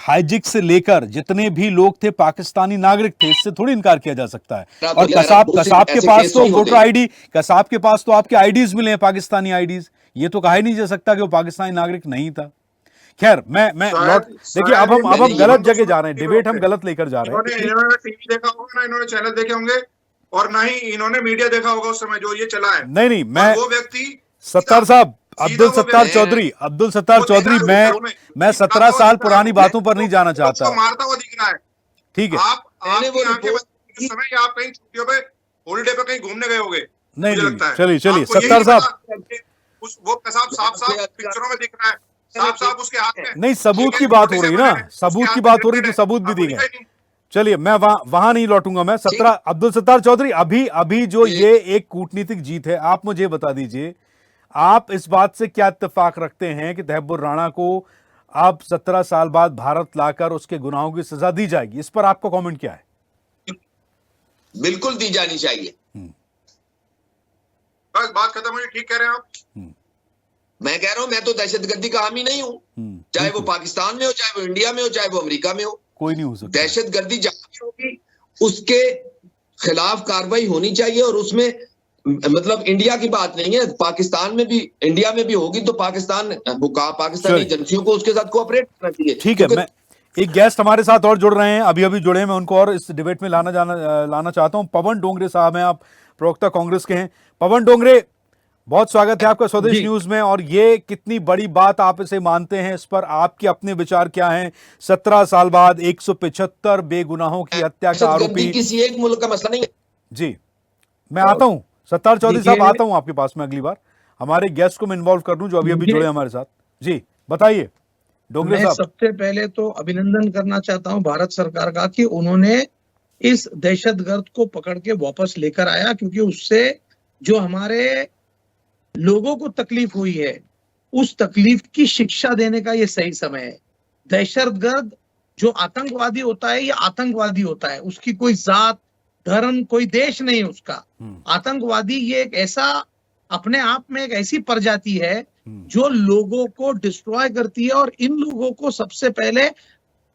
Speaker 1: हाइजिक से लेकर जितने भी लोग थे पाकिस्तानी नागरिक थे, इससे थोड़ी इनकार किया जा सकता है। और कसाब के पास तो वोटर आईडी, कसाब के पास तो आपके आईडीज मिले हैं, पाकिस्तानी आईडीज, ये तो कहा ही नहीं जा सकता कि वो पाकिस्तानी नागरिक नहीं था। खैर, मैं देखिए, अब हम गलत जगह जा रहे हैं, डिबेट हम गलत लेकर जा रहे हैं।
Speaker 15: इन्होंने टीवी देखा होगा ना, इन्होंने चैनल देखे होंगे, और ना ही इन्होंने मीडिया देखा होगा उस समय जो ये चला है।
Speaker 1: नहीं, मैं
Speaker 15: वो व्यक्ति,
Speaker 1: सत्तार साहब, अब्दुल सत्तार चौधरी, मैं 17 साल पुरानी बातों पर नहीं जाना चाहता।
Speaker 15: मारता हुआ दिख रहा है।
Speaker 1: ठीक है,
Speaker 15: आपकी आंखें बंद समय आप कहीं छुट्टियों पे हॉलिडे पे कहीं घूमने गए होगे,
Speaker 1: नहीं
Speaker 15: लगता है।
Speaker 1: चलिए सत्तार साहब,
Speaker 15: वो कसाब साफ पिक्चरों में दिख रहा है, साफ उसके हाथ में।
Speaker 1: नहीं, सबूत की बात हो रही ना, सबूत की बात हो रही तो सबूत भी दिए गए। चलिए, मैं वहां नहीं लौटूंगा। मैं अब्दुल सत्तार चौधरी, अभी जो ये एक कूटनीतिक जीत है, आप मुझे बता दीजिए, आप इस बात से क्या इत्तेफाक रखते हैं कि तहब्बुर राणा को अब 17 साल बाद भारत लाकर उसके गुनाहों की सजा दी जाएगी? इस पर आपका कमेंट क्या है?
Speaker 17: बिल्कुल दी जानी चाहिए।
Speaker 15: बस बात खत्म हुई। ठीक कह रहे हैं आप।
Speaker 17: मैं कह रहा हूं, मैं तो दहशतगर्दी का हामी नहीं हूं, चाहे वो पाकिस्तान में हो, चाहे वो इंडिया में हो, चाहे वो अमेरिका में हो।
Speaker 1: कोई नहीं हो सकता।
Speaker 17: दहशतगर्दी जहां भी होगी उसके खिलाफ कार्रवाई होनी चाहिए, और उसमें मतलब इंडिया की बात नहीं है, पाकिस्तान में भी, इंडिया में भी होगी तो पाकिस्तानी एजेंसियों को उसके साथ कोऑपरेट करना चाहिए।
Speaker 1: ठीक है, मैं एक गेस्ट हमारे साथ और जुड़ रहे हैं, अभी जुड़े हैं, मैं उनको और इस डिबेट में लाना चाहता हूं। पवन डोंगरे साहब हैं, आप प्रवक्ता कांग्रेस के हैं। पवन डोंगरे, बहुत स्वागत है आपका स्वदेश न्यूज में। और ये कितनी बड़ी बात आप इसे मानते हैं, इस पर आपके अपने विचार क्या हैं? 17 साल बाद 175 बेगुनाहों की हत्या का आरोपी
Speaker 17: किसी एक मुल्क का मसला नहीं है।
Speaker 1: जी, मैं आता हूं सत्तार चौधरी साहब, आता हूं आपके पास में अगली बार। हमारे गेस्ट को मैं इन्वॉल्व कर दूं जो अभी जुड़े हमारे साथ। जी बताइए डोंगरे साहब।
Speaker 18: सबसे पहले तो अभिनंदन करना चाहता हूं भारत सरकार का कि उन्होंने इस दहशतगर्द को पकड़ के वापस लेकर आया, क्योंकि उससे जो हमारे लोगों को तकलीफ हुई है, उस तकलीफ की शिक्षा देने का ये सही समय है। दहशतगर्द जो आतंकवादी होता है, ये आतंकवादी होता है, उसकी कोई जात धर्म कोई देश नहीं उसका। आतंकवादी ये एक ऐसा, अपने आप में एक ऐसी प्रजाति है जो लोगों को डिस्ट्रॉय करती है, और इन लोगों को सबसे पहले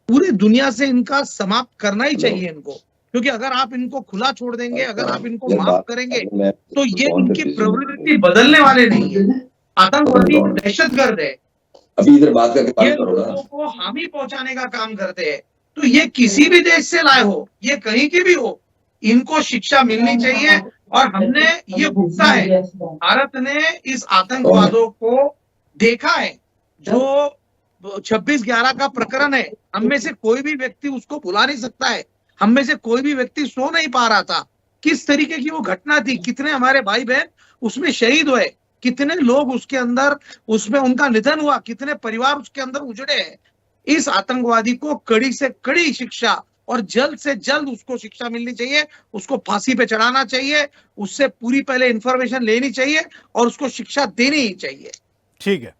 Speaker 18: पूरी दुनिया से इनका समाप्त करना ही चाहिए इनको, क्योंकि अगर आप इनको खुला छोड़ देंगे, अगर आप इनको माफ करेंगे, तो ये इनकी प्रवृत्ति बदलने वाले नहीं है। आतंकवादी दहशतगर्द है,
Speaker 17: अभी इधर बात करके
Speaker 18: ये लोगों को हानि पहुंचाने का काम करते हैं। तो ये किसी भी देश से लाए हो, ये कहीं की भी हो, इनको शिक्षा मिलनी चाहिए। और हमने ये भुगता है, भारत ने इस आतंकवादों को देखा है। जो 26/11 का प्रकरण है, हम में से कोई भी व्यक्ति उसको भुला नहीं सकता है। हम में से कोई भी व्यक्ति सो नहीं पा रहा था। किस तरीके की वो घटना थी, कितने हमारे भाई बहन उसमें शहीद हुए, कितने लोग उसके अंदर, उसमें उनका निधन हुआ, कितने परिवार उसके अंदर उजड़े हैं। इस आतंकवादी को कड़ी से कड़ी शिक्षा, और जल्द से जल्द उसको शिक्षा मिलनी चाहिए, उसको फांसी पे चढ़ाना चाहिए, उससे पूरी पहले इंफॉर्मेशन लेनी चाहिए और उसको शिक्षा देनी ही चाहिए।
Speaker 1: ठीक है,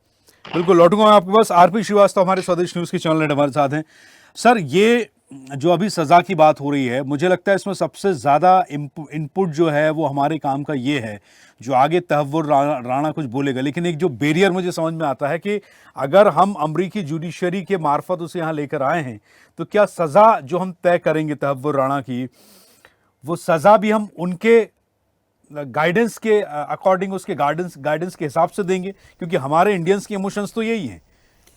Speaker 1: बिल्कुल लौटूंगा मैं आपके पास। आरपी श्रीवास्तव हमारे स्वदेश न्यूज के चैनल हेड हमारे साथ हैं। सर, ये जो अभी सजा की बात हो रही है, मुझे लगता है इसमें सबसे ज्यादा इनपुट जो है वो हमारे काम का ये है, जो आगे तहव्वुर राणा कुछ बोलेगा, लेकिन एक जो बैरियर मुझे समझ में आता है कि अगर हम अमरीकी जुडिशरी के मार्फत उसे यहाँ लेकर आए हैं, तो क्या सजा जो हम तय करेंगे तहव्वुर राणा की, वो सजा भी हम उनके गाइडेंस के अकॉर्डिंग, उसके गाइडेंस के हिसाब से देंगे? क्योंकि हमारे इंडियंस के इमोशंस तो यही हैं।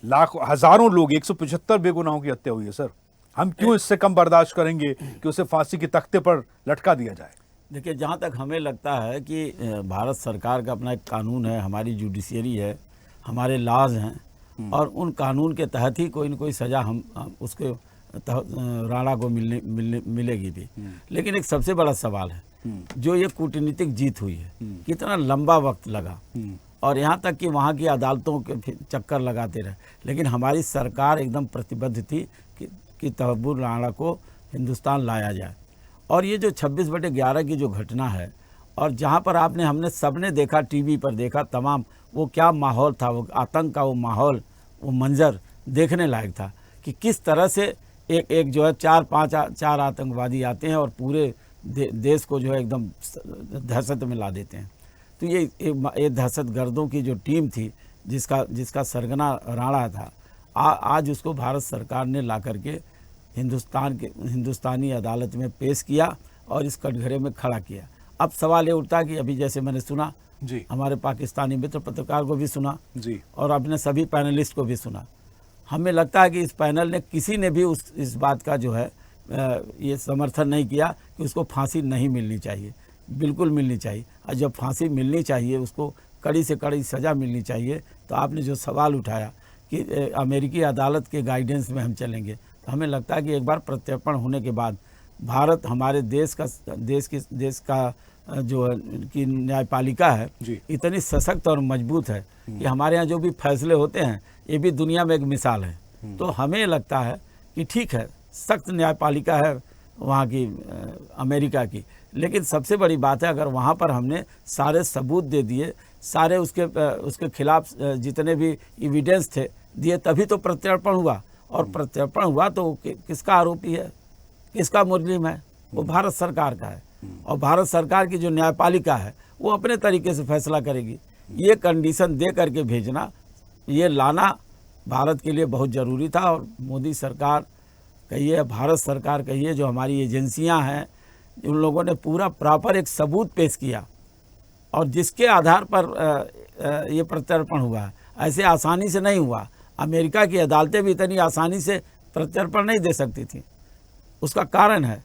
Speaker 1: लाखों हजारों लोग, 175 बेगुनाहों की हत्या हुई है सर, हम क्यों इससे कम बर्दाश्त करेंगे कि उसे फांसी के तख्ते पर लटका दिया जाए?
Speaker 19: देखिए, जहाँ तक हमें लगता है कि भारत सरकार का अपना एक कानून है, हमारी जुडिशरी है, हमारे लॉज हैं, और उन कानून के तहत ही कोई न कोई सज़ा हम उसके राणा को मिलेगी भी। लेकिन एक सबसे बड़ा सवाल है, जो ये कूटनीतिक जीत हुई है, कितना लंबा वक्त लगा, और यहाँ तक कि वहाँ की अदालतों के चक्कर लगाते रहे, लेकिन हमारी सरकार एकदम प्रतिबद्ध थी कि तहव्वुर राणा को हिंदुस्तान लाया जाए। और ये जो 26/11 की जो घटना है, और जहाँ पर हमने सबने देखा, टीवी पर देखा, तमाम वो क्या माहौल था, वो आतंक का वो माहौल, वो मंजर देखने लायक था कि किस तरह से एक जो है 4 आतंकवादी आते हैं और पूरे देश को जो है एकदम दहशत में ला देते हैं। तो ये दहशतगर्दों की जो टीम थी, जिसका सरगना राणा था, आज उसको भारत सरकार ने ला करके हिंदुस्तानी अदालत में पेश किया और इस कटघरे में खड़ा किया। अब सवाल ये उठता है कि अभी जैसे मैंने सुना
Speaker 1: जी,
Speaker 19: हमारे पाकिस्तानी मित्र पत्रकार को भी सुना
Speaker 1: जी, और
Speaker 19: अपने सभी पैनलिस्ट को भी सुना, हमें लगता है कि इस पैनल ने किसी ने भी इस बात का जो है ये समर्थन नहीं किया कि उसको फांसी नहीं मिलनी चाहिए। बिल्कुल मिलनी चाहिए, और जब फांसी मिलनी चाहिए उसको कड़ी से कड़ी सज़ा मिलनी चाहिए। तो आपने जो सवाल उठाया कि अमेरिकी अदालत के गाइडेंस में हम चलेंगे, तो हमें लगता है कि एक बार प्रत्यर्पण होने के बाद भारत हमारे देश का जो की न्यायपालिका है इतनी सशक्त और मजबूत है कि हमारे यहाँ जो भी फैसले होते हैं ये भी दुनिया में एक मिसाल है। तो हमें लगता है कि ठीक है, सख्त न्यायपालिका है वहाँ की अमेरिका की, लेकिन सबसे बड़ी बात है अगर वहाँ पर हमने सारे सबूत दे दिए, सारे उसके खिलाफ जितने भी एविडेंस थे दिए, तभी तो प्रत्यर्पण हुआ। और प्रत्यर्पण हुआ तो किसका आरोपी है, किसका मुजरिम है? वो भारत सरकार का है। और भारत सरकार की जो न्यायपालिका है वो अपने तरीके से फैसला करेगी। ये कंडीशन दे करके भेजना, ये लाना भारत के लिए बहुत ज़रूरी था। और मोदी सरकार कहिए, भारत सरकार कहिए, जो हमारी एजेंसियां हैं, उन लोगों ने पूरा प्रॉपर एक सबूत पेश किया और जिसके आधार पर ये प्रत्यर्पण हुआ है। ऐसे आसानी से नहीं हुआ। अमेरिका की अदालतें भी इतनी आसानी से प्रत्यर्पण नहीं दे सकती थी। उसका कारण है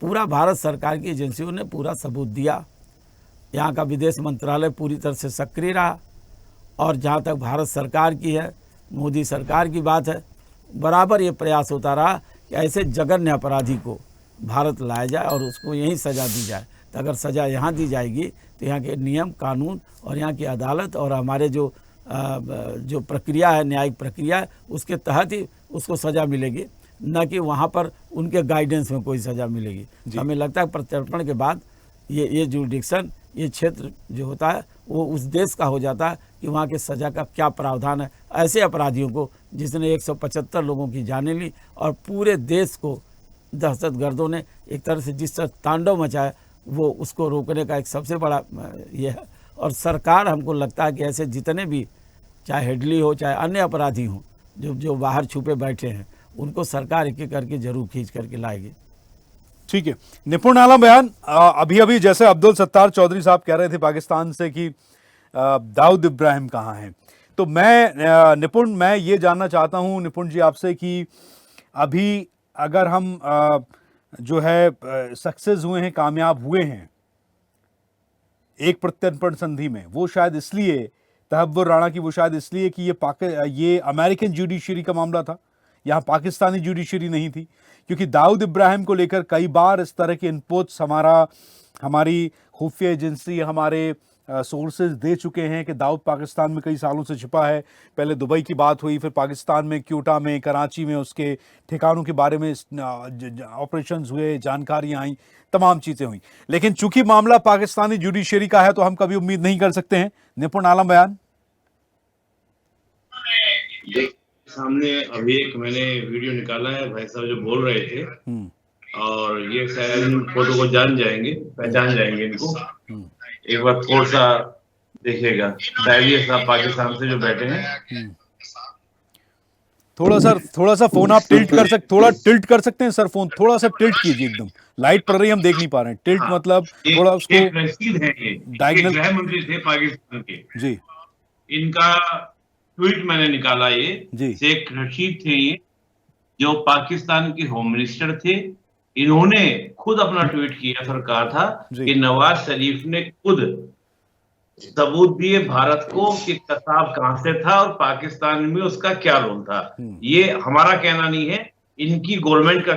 Speaker 19: पूरा भारत सरकार की एजेंसियों ने पूरा सबूत दिया। यहाँ का विदेश मंत्रालय पूरी तरह से सक्रिय रहा। और जहाँ तक भारत सरकार की है, मोदी सरकार की बात है, बराबर ये प्रयास होता रहा कि ऐसे जघन्य अपराधी को भारत लाया जाए और उसको यहीं सज़ा दी जाए। तो अगर सज़ा यहाँ दी जाएगी तो यहाँ के नियम कानून और यहाँ की अदालत और हमारे जो प्रक्रिया है, न्यायिक प्रक्रिया है, उसके तहत ही उसको सज़ा मिलेगी, न कि वहाँ पर उनके गाइडेंस में कोई सज़ा मिलेगी। तो हमें लगता है प्रत्यर्पण के बाद ये जुरिडिक्शन, ये क्षेत्र जो होता है वो उस देश का हो जाता है कि वहाँ के सज़ा का क्या प्रावधान है ऐसे अपराधियों को जिसने 175 लोगों की जानें ली और पूरे देश को दहशतगर्दों ने एक तरह से जिस तरह तांडव मचाया, वो उसको रोकने का एक सबसे बड़ा ये है। और सरकार, हमको लगता है कि ऐसे जितने भी, चाहे हेडली हो चाहे अन्य अपराधी हों, जो बाहर छुपे बैठे हैं, उनको सरकार एक एक करके जरूर खींच करके लाएगी।
Speaker 1: ठीक है, निपुण आलम बयान। अभी जैसे अब्दुल सत्तार चौधरी साहब कह रहे थे पाकिस्तान से कि दाऊद इब्राहिम कहाँ हैं, तो मैं ये जानना चाहता हूँ निपुण जी आपसे कि अभी अगर हम जो है सक्सेस हुए हैं, कामयाब हुए हैं एक प्रत्यर्पण संधि में, वो शायद इसलिए, तहव्वुर राणा की वो शायद इसलिए कि ये अमेरिकन जुडिशरी का मामला था, यहाँ पाकिस्तानी जुडिशरी नहीं थी। क्योंकि दाऊद इब्राहिम को लेकर कई बार इस तरह के इनपुट्स हमारी खुफिया एजेंसी, हमारे सोर्सेज दे चुके हैं कि दाऊद पाकिस्तान में कई सालों से छिपा है। पहले दुबई की बात हुई, फिर पाकिस्तान में क्यूटा में, कराची में उसके ठिकानों के बारे में ऑपरेशंस हुए, जानकारियां आई, तमाम चीज़ें हुई। लेकिन चूंकि मामला पाकिस्तानी जुडिशरी का है तो हम कभी उम्मीद नहीं कर सकते हैं। निपुण आलम बयान।
Speaker 16: सामने अभी एक मैंने वीडियो निकाला है, भाई साहब जो बोल रहे थे, और ये शायद फोटो को पहचान जाएंगे इनको। एक बार थोड़ा सा देखिएगा, दाइविया साहब पाकिस्तान से जो बैठे हैं।
Speaker 1: थोड़ा सा फोन आप टिल्ट कर सकते हैं सर, फोन थोड़ा सा टिल्ट कीजिए, एकदम लाइट पड़ रही, हम देख नहीं पा रहे हैं। टिल्ट मतलब थोड़ा उसको।
Speaker 16: रशीद है ये, गृह मंत्री थे पाकिस्तान के
Speaker 1: जी,
Speaker 16: इनका ट्वीट मैंने निकाला, ये शेख रशीद थे, ये जो पाकिस्तान के होम मिनिस्टर थे। इन्होंने खुद अपना ट्वीट किया, सरकार था कि नवाज शरीफ ने खुद सबूत दिए भारत को कि कसाब कहां से था और पाकिस्तान में उसका क्या रोल था। ये हमारा कहना नहीं है, इनकी गवर्नमेंट का,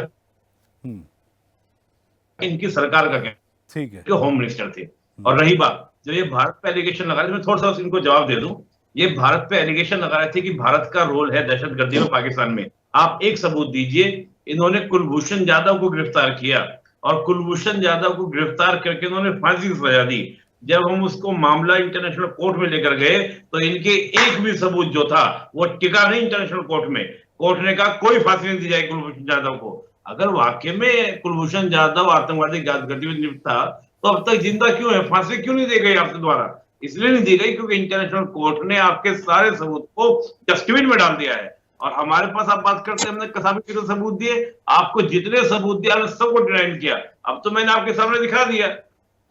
Speaker 16: इनकी सरकार का कहना,
Speaker 1: ठीक है,
Speaker 16: जो होम मिनिस्टर थे। और रही बात जो ये भारत पे एलिगेशन लगा रहे, मैं थोड़ा सा इनको जवाब दे दूं। ये भारत पे एलिगेशन लगा रहे थे कि भारत का रोल है दहशतगर्दी में पाकिस्तान में। आप एक सबूत दीजिए। इन्होंने कुलभूषण जाधव को गिरफ्तार किया और कुलभूषण जाधव को गिरफ्तार करके इन्होंने फांसी की सजा दी। जब हम उसको मामला इंटरनेशनल कोर्ट में लेकर गए तो इनके एक भी सबूत जो था वो टिका नहीं इंटरनेशनल कोर्ट में। कोर्ट ने कहा कोई फांसी नहीं दी जाएगी कुलभूषण जाधव को। अगर वाकई में कुलभूषण जाधव आतंकवादी गतिविधि में लिप्त था तो अब तक जिंदा क्यों है? फांसी क्यों नहीं दी गई आपके द्वारा? इसलिए नहीं दी गई क्योंकि इंटरनेशनल कोर्ट ने आपके सारे सबूत को डस्टबिन में डाल दिया है। और हमारे पास आप बात करते हैं, हमने कसाबी के सबूत दिए, आपको जितने सबूत दिया हमने सबको डिनाइन किया। अब तो मैंने आपके सामने दिखा दिया।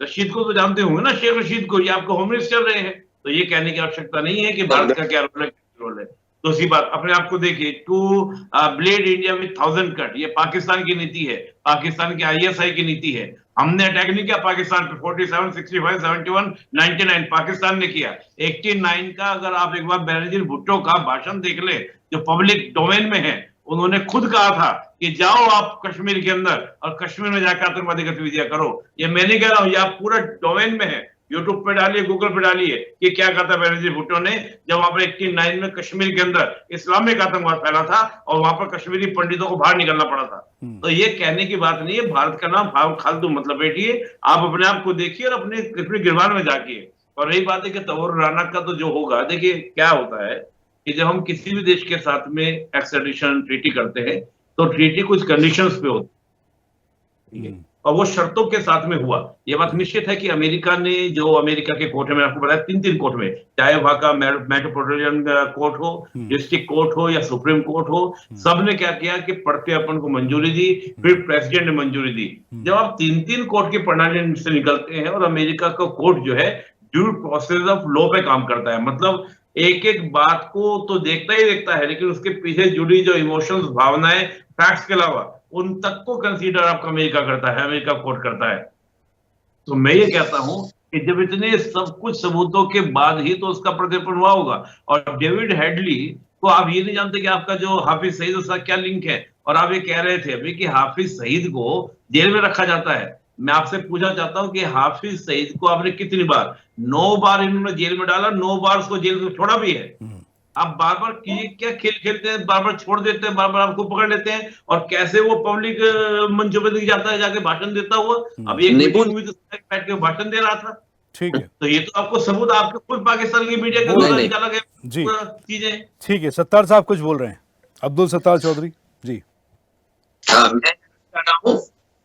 Speaker 16: रशीद को तो जानते होंगे ना, शेख रशीद को, ये आपको होम मिनिस्टर रहे हैं, तो ये कहने की आवश्यकता नहीं है कि भारत का क्या रोल है। दूसरी बात, अपने आप को देखिए, to bleed India with 1000 cut, ये पाकिस्तान की नीति है, पाकिस्तान की आईएसआई की नीति है। हमने अटैक नहीं किया पाकिस्तान पे, 47, 65, 71, 99 पाकिस्तान ने किया। 89 का अगर आप एक बार बेनजीर भुट्टो का भाषण देख ले, जो पब्लिक डोमेन में है, उन्होंने खुद कहा था कि जाओ आप कश्मीर के अंदर और कश्मीर में जाकर आतंकवादी गतिविधियां करो। ये मैं नहीं कह रहा हूं, ये आप पूरा डोमेन में है, यूट्यूब पे डालिए, गूगल पे डालिए कि क्या कहा था बेनजीर भुट्टो ने जब वहां पर 89 में कश्मीर के अंदर इस्लामिक आतंकवाद फैला था और वहां पर कश्मीरी पंडितों को बाहर निकलना पड़ा था। तो ये कहने की बात नहीं है, भारत का नाम फालतू मतलब बैठिए, आप अपने आप को देखिए और अपने गिरबान में जाकिए। और रही बात है कि तहव्वुर राना का तो जो होगा, देखिए क्या होता है कि जब हम किसी भी देश के साथ में एक्स्ट्रेडिशन ट्रीटी करते हैं तो ट्रीटी कुछ कंडीशंस पे होती है और वो शर्तों के साथ में हुआ। ये बात निश्चित है कि अमेरिका ने, जो अमेरिका के कोर्ट है, मैंने आपको बताया 3 कोर्ट में, चाहे वहां का मेट्रोपोलिटन कोर्ट हो, डिस्ट्रिक्ट कोर्ट हो या सुप्रीम कोर्ट हो, सबने क्या किया कि प्रत्यर्पण को मंजूरी दी, फिर प्रेसिडेंट ने मंजूरी दी। जब आप 3 कोर्ट की प्रणाली से निकलते हैं और अमेरिका का कोर्ट जो है ड्यू प्रोसेस ऑफ लॉ पे काम करता है, मतलब एक एक बात को तो देखता ही देखता है, लेकिन उसके पीछे जुड़ी जो इमोशंस, भावनाएं, फैक्ट्स के अलावा उन तक को कंसीडर आपका अमेरिका करता है, अमेरिका कोर्ट करता है। तो मैं ये कहता हूं कि जब इतने सब कुछ सबूतों के बाद ही तो उसका प्रत्यर्पण हुआ होगा। और डेविड हेडली को आप ये नहीं जानते कि आपका जो हाफिज सईद उसका क्या लिंक है। और आप ये कह रहे थे अभी कि हाफिज सईद को जेल में रखा जाता है। मैं आपसे पूछना चाहता हूं कि हाफिज सईद को आपने कितनी बार, 9 बार इन्होंने जेल में डाला, 9 बार उसको जेल में छोड़ा भी है। आप बार बार क्या खेल खेलते हैं, बार बार छोड़ देते हैं, बार बार आपको पकड़ लेते हैं, और कैसे वो पब्लिक मंचों पे दिख जाता है जाके भाषण देता हुआ। अब एक मीटिंग हुई तो बैठ के भाषण दे रहा था।
Speaker 1: ठीक है,
Speaker 16: तो ये तो आपको सबूत आपके खुद पाकिस्तान की मीडिया के द्वारा निकाला गया
Speaker 1: जी
Speaker 16: चीजें।
Speaker 1: ठीक है, सत्तार साहब कुछ बोल रहे हैं, अब्दुल सत्तार चौधरी जी।
Speaker 17: हाँ, मैं कह रहा हूं,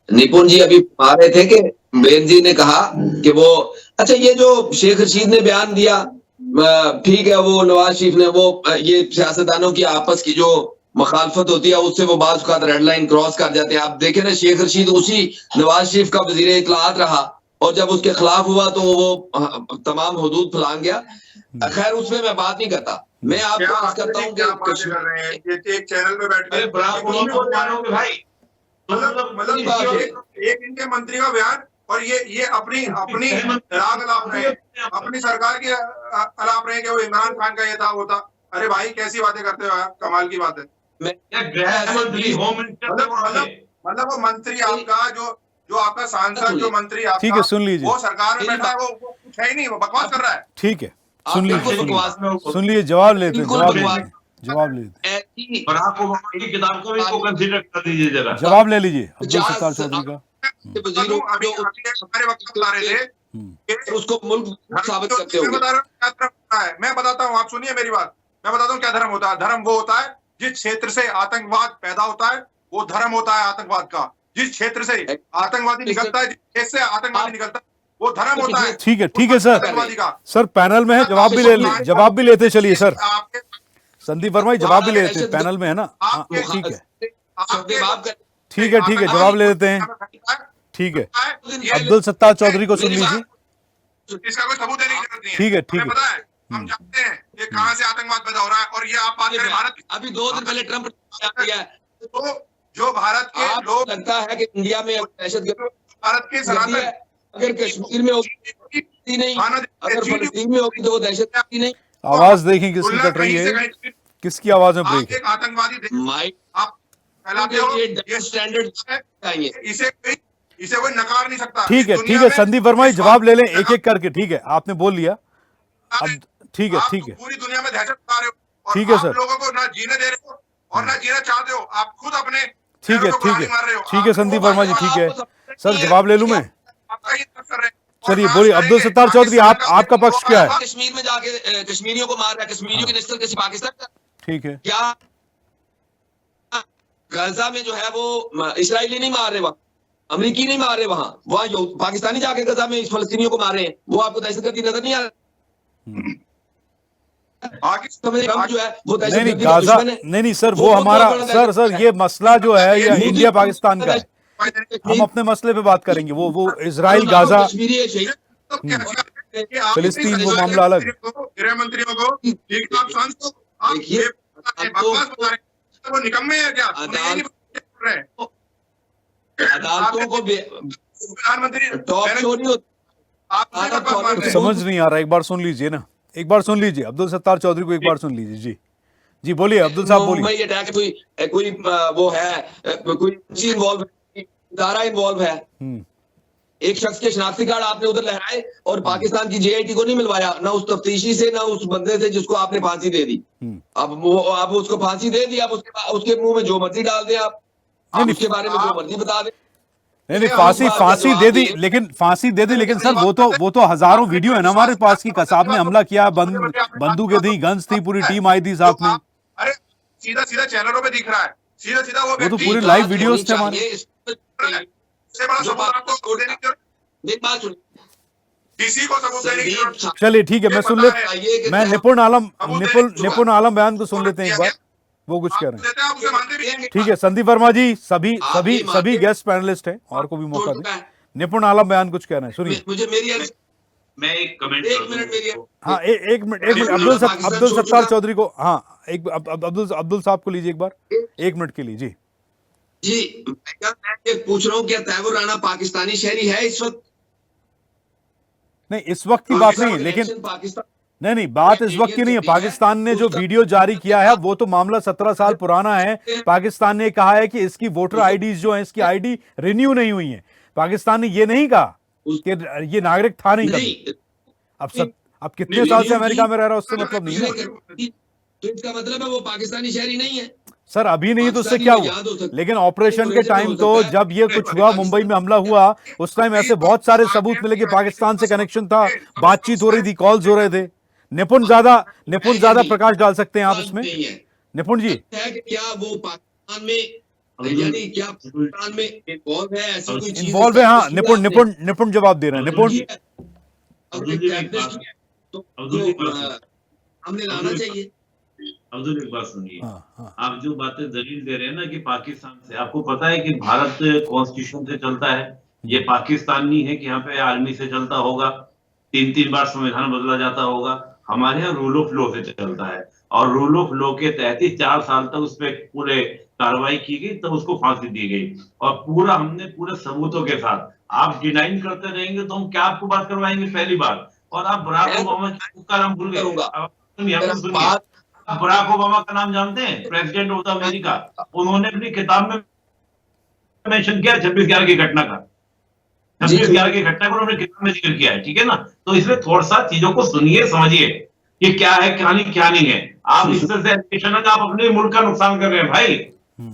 Speaker 17: निपुण जी अभी आ रहे थे कि बेन जी ने कहा कि वो, अच्छा ये जो शेख रशीद ने बयान दिया, ठीक है, वो नवाज शरीफ ने, वो ये सियासतदानों की आपस की जो मुखालफत होती है उससे वो बाज़ का रेड लाइन क्रॉस कर जाते हैं। आप देखें ना, शेख रशीद उसी नवाज शरीफ का वजीर इत्तलात रहा और जब उसके खिलाफ हुआ तो वो तमाम हुदूद फलांग गया। खैर उसमें मैं बात नहीं करता, मैं आपको अर्ज करता हूँ
Speaker 15: कि एक चैनल पे बैठ के भाई, मतलब एक इनके मंत्री का बयान और ये अपनी राग अलाप रहे हैं, अपनी सरकार की अलाप रहे हैं कि वो इमरान खान का ये था वो था। अरे भाई कैसी बातें करते हो आप, कमाल की बात है। मतलब वो मंत्री आपका जो आपका सांसद, जो मंत्री आपका,
Speaker 1: ठीक है, सुन लीजिए,
Speaker 15: वो सरकार में बैठा है, वो कुछ है ही नहीं, वो बकवास कर रहा है।
Speaker 1: ठीक है, सुन लीजिए, जवाब लेते जवाब लेते
Speaker 16: बराक ओबामा की किताब को भी इसको कंसीडर कर दीजिए जरा,
Speaker 1: जवाब ले लीजिए अब्दुल सत्तार चौधरी का।
Speaker 15: अभी हमारे वक्त बता रहे थे
Speaker 17: उसको मुल्क साबित करते हुए
Speaker 15: मैं बताता हूँ, आप सुनिए मेरी बात, मैं बताता हूँ क्या धर्म होता है। धर्म वो होता है जिस क्षेत्र से आतंकवाद पैदा होता है, वो धर्म होता है आतंकवाद का। जिस क्षेत्र से आतंकवादी निकलता है, जिस क्षेत्र से आतंकवादी निकलता है, वो धर्म होता है।
Speaker 1: ठीक है सर पैनल में है, जवाब भी लेते चलिए सर। संदीप वर्मा जवाब भी ले लेते हैं, पैनल में है ना। ठीक है, जवाब ले लेते हैं। ठीक है, अब्दुल सत्तार चौधरी को सुन लीजिए।
Speaker 15: इसका कोई सबूत देने की जरूरत नहीं है।
Speaker 1: ठीक है,
Speaker 15: पता है, हम जानते हैं ये कहां से आतंकवाद पैदा हो रहा है। और ये आप बात करें भारत,
Speaker 17: अभी 2 दिन पहले ट्रंप
Speaker 15: तो जो भारत के लोग,
Speaker 17: लगता है कि इंडिया में दहशतगर्द,
Speaker 15: भारत के सनातन,
Speaker 17: अगर कश्मीर में होगी नहीं, अगर फलस्तीन में होगी तो वो दहशतगर्दी नहीं।
Speaker 1: आवाज देखें किसकी कट रही है, किसकी आवाज में ब्रेक है।
Speaker 15: आतंकवादी आप फैलाते हो, ये स्टैंडर्ड है, इसे कोई नकार नहीं सकता।
Speaker 1: ठीक है, संदीप वर्मा जवाब ले लें एक एक करके। ठीक है, आपने बोल लिया, अब ठीक है
Speaker 15: पूरी दुनिया में दहशत फैला रहे हो,
Speaker 1: ठीक है सर,
Speaker 15: लोगों को ना जीने दे रहे हो और ना जीना चाहते हो, आप खुद अपने
Speaker 1: ठीक है संदीप वर्मा जी, ठीक है सर, जवाब ले लूं मैं। चलिए बोलिए अब्दुल सत्तार चौधरी, आपका पक्ष क्या है?
Speaker 17: कश्मीर में जाके कश्मीरियों को मार रहा है, कश्मीरियों की नस्ल किसी पाकिस्तान का,
Speaker 1: ठीक है,
Speaker 17: क्या गजा में जो है वो इसराइली नहीं मार रहे, वहाँ अमरीकी नहीं मार रहे, वहाँ जो पाकिस्तानी जाके गजा में फलस्तीनियों को मार रहे हैं, वो आपको दहशतगर्दी नजर नहीं आ रहा? जो है वो
Speaker 1: नहीं गाजा नहीं सर, वो हमारा सर ये मसला जो है ये इंडिया पाकिस्तान का है, हम अपने मसले पे बात करेंगे। वो इजराइल गाजा फिलिस्तीन वो मामला अलग।
Speaker 15: गृह मंत्रियों को बकवास बता रहे हैं, वो निकम्मे है क्या? उन्हें ये नहीं बोल रहे हैं।
Speaker 17: अदालतों को
Speaker 15: प्रधानमंत्री
Speaker 17: टॉप शो नहीं होता।
Speaker 15: आप
Speaker 1: समझ नहीं आ रहा, एक बार सुन लीजिए ना, एक बार सुन लीजिए अब्दुल सत्तार चौधरी को, एक बार सुन लीजिए। जी जी बोलिए अब्दुल साहब, बोलिए।
Speaker 17: मुंबई अटैक कोई वो है, कोई इन्वॉल्व है, इदारा इन्वॉल्व है। एक शख्स के शनाख्ती कार्ड आपने उधर लहराए और पाकिस्तान की जेआईटी को नहीं मिलवाया, ना उस तफ्तीशी से, ना उस बंदे से जिसको आपने फांसी दे दी। अब उसको फांसी दे दी, आप उसके मुंह में जो मर्जी डाल दें, आप उसके बारे में जो मर्जी बता दें।
Speaker 1: नहीं, फांसी दे दी, लेकिन सर वो तो हजारों वीडियो है ना हमारे पास की कसाब ने हमला किया, बंदूकें दी, गन्स थी, पूरी टीम आई थी साथ में।
Speaker 15: अरे सीधा सीधा चैनलों पे दिख रहा है, सीधा सीधा वो
Speaker 1: तो पूरे लाइव वीडियोस थे हमारे। चलिए ठीक है, मैं सुन ले, मैं निपुण आलम बयान को सुन लेते हैं एक बार, वो कुछ कह रहे हैं। ठीक है संदीप वर्मा जी, सभी गेस्ट पैनलिस्ट हैं, और को भी मौका दें। निपुण आलम बयान कुछ कह रहे हैं, सुनिए।
Speaker 16: मैं एक कमेंट
Speaker 1: हाँ एक मिनट अब्दुल सत्तार चौधरी को, हाँ एक अब्दुल साहब को लीजिए एक बार, 1 मिनट के लिए।
Speaker 17: जी मैं पूछ रहा हूँ, क्या तैमूर राणा पाकिस्तानी शहरी है इस वक्त?
Speaker 1: नहीं, इस वक्त की बात नहीं है, लेकिन नहीं बात इस वक्त की नहीं है। पाकिस्तान ने जो वीडियो जारी किया है वो तो मामला 17 साल पुराना है। पाकिस्तान ने कहा है कि इसकी वोटर आईडीज जो है, इसकी आईडी रिन्यू नहीं हुई है। पाकिस्तान ने ये नहीं कहा कि ये नागरिक था नहीं कभी। अब कितने साल से अमेरिका में रह रहा है उससे मतलब नहीं है।
Speaker 17: तो इसका मतलब है वो पाकिस्तानी शहरी नहीं है
Speaker 1: सर। अभी नहीं तो उससे क्या हुआ, लेकिन ऑपरेशन के टाइम तो जब ये कुछ हुआ, मुंबई में हमला हुआ, उस टाइम ऐसे बहुत सारे सबूत मिले कि पाकिस्तान से कनेक्शन था, बातचीत हो रही थी, कॉल्स हो रहे थे। निपुण ज्यादा प्रकाश डाल सकते हैं आप इसमें, निपुण जी।
Speaker 17: क्या वो पाकिस्तान में, यानी क्या पाकिस्तान में इन्वॉल्व है, ऐसी कोई चीज
Speaker 1: इन्वॉल्व है? हाँ, निपुण जवाब दे रहे हैं। निपुण
Speaker 17: तो हमने लाना चाहिए।
Speaker 16: अब्दुल एक बात सुनिए, आप जो बातें दलील दे रहे हैं ना कि पाकिस्तान से, आपको पता है कि भारत कॉन्स्टिट्यूशन से चलता है। ये पाकिस्तान नहीं है कि यहाँ पे आर्मी से चलता होगा, 3 बार संविधान बदला जाता होगा। हमारे यहाँ रूल ऑफ लॉ से चलता है, और रूल ऑफ लॉ के तहत ही 4 साल तक उस पर पूरे कार्रवाई की गई, तब उसको फांसी दी गई, और हमने पूरे सबूतों के साथ। आप डिनाइन करते रहेंगे तो हम क्या आपको बात करवाएंगे पहली बार। और आप बराक ओबामा का नाम भूल गए। बराक ओबामा का नाम जानते हैं? President of America. उन्होंने अपनी किताब में मेंशन किया 26/11 की घटना का, 26/11 की घटना को उन्होंने किताब में जिक्र किया है, ठीक है ना। तो इसलिए थोड़ा सा चीजों को सुनिए, समझिए कि क्या है क्या नहीं है। आप इस तरह से एजुकेशन आप अपने मुल्क का नुकसान कर रहे हैं भाई।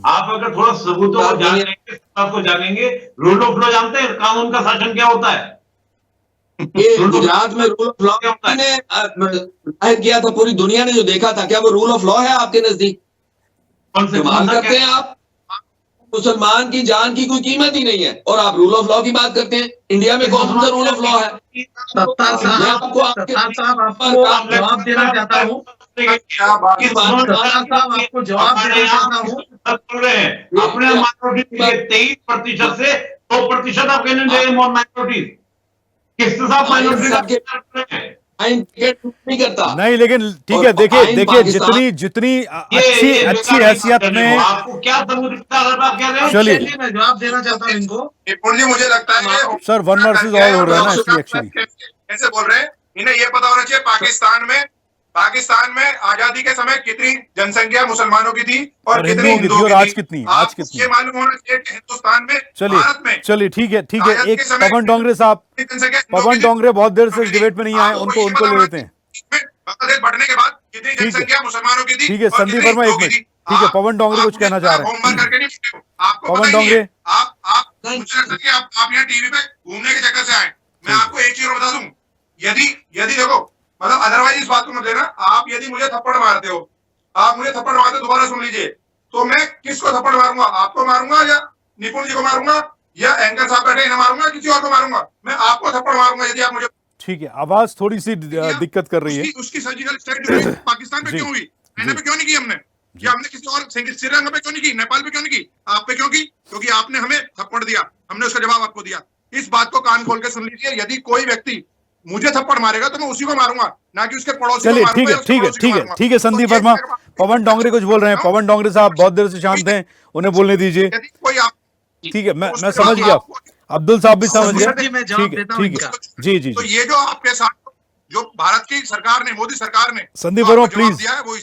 Speaker 16: आप अगर थोड़ा सबूतों को जान लेंगे, सबको जानेंगे, रूल ऑफ लॉ जानते हैं, कानून का शासन क्या होता है।
Speaker 17: ये गुजरात में रूल ऑफ लॉ ने जाहिर किया था, पूरी दुनिया ने जो देखा था, क्या वो रूल ऑफ लॉ है आपके नजदीक? बात करते हैं आप, मुसलमान की जान की कोई कीमत ही नहीं है, और आप रूल ऑफ लॉ की बात करते हैं। इंडिया में कौन सा रूल ऑफ लॉ है?
Speaker 18: सत्तार साहब आपको जवाब देना चाहता हूँ, आपको जवाब देना चाहता हूँ।
Speaker 16: अपने माइनॉरिटी 23% से 2% आप माइनॉरिटी किसके साथ माइनॉरिटी
Speaker 17: नहीं करता।
Speaker 1: नहीं, लेकिन ठीक है, देखिए जितनी अच्छी हैसियत में
Speaker 16: आपको क्या सबूत
Speaker 1: चलिए
Speaker 18: मैं जवाब देना चाहता हूँ इनको।
Speaker 15: निपुण जी, मुझे लगता है
Speaker 1: सर 1 वर्सेस ऑल हो रहा है ना, इसलिए एक्चुअली
Speaker 15: कैसे बोल रहे हैं, इन्हें ये पता होना चाहिए पाकिस्तान में आजादी के समय कितनी जनसंख्या मुसलमानों की थी और कितनी हिंदुओं की थी।
Speaker 1: आज कितनी
Speaker 15: ये मालूम होना चाहिए कि हिंदुस्तान में, भारत में।
Speaker 1: चलिए ठीक है। एक पवन डोंगरे साहब, पवन डोंगरे बहुत देर से इस डिबेट में नहीं आए, उनको ले लेते हैं।
Speaker 15: बांग्लादेश बढ़ने के बाद कितनी जनसंख्या मुसलमानों की थी।
Speaker 1: ठीक है संदीप वर्मा, 1 मिनट। ठीक है, पवन डोंगरे कुछ कहना चाह रहे हैं। पवन डोंगरे,
Speaker 15: आप मुझे लगता है कि आप यहाँ टीवी पे घूमने के चक्कर से आए। मैं आपको एक चीज बता दूं, यदि देखो, मतलब अदरवाइज इस बात को मत लेना। आप यदि मुझे थप्पड़ मारते हो, दोबारा सुन लीजिए, तो मैं किसको थप्पड़ मारूंगा? आपको मारूंगा, या निपुण जी को मारूंगा, या एंकर साहब बैठे इन्हें मारूंगा, किसी और को मारूंगा? मैं आपको थप्पड़ मारूंगा यदि आप मुझे।
Speaker 1: ठीक है, आवाज थोड़ी सी दिक्कत कर रही है।
Speaker 15: उसकी सर्जिकल स्ट्राइक पाकिस्तान पे क्यों हुई? चाइना पे क्यों नहीं की हमने? या हमने किसी और श्रीलंका पे क्यों नहीं की? नेपाल पे क्यों नहीं की? आप पे क्यों की? क्योंकि आपने हमें थप्पड़ दिया, हमने उसका जवाब आपको दिया। इस बात को कान खोल के सुन लीजिए, यदि कोई व्यक्ति मुझे थप्पड़ मारेगा तो मैं उसी को मारूंगा, ना कि उसके पड़ोसी को मारूंगा।
Speaker 1: ठीक है संदीप वर्मा, पवन डोंगरे कुछ बोल रहे हैं। पवन डोंगरे साहब बहुत देर से शांत हैं, उन्हें बोलने दीजिए। ठीक है, मैं समझ गया। अब्दुल साहब भी समझ गए। ठीक है, ठीक है, जी जी।
Speaker 15: तो ये जो आपके साथ जो भारत की सरकार ने, मोदी सरकार ने
Speaker 1: संदीप वर्मा प्लीज,
Speaker 15: दिया है वो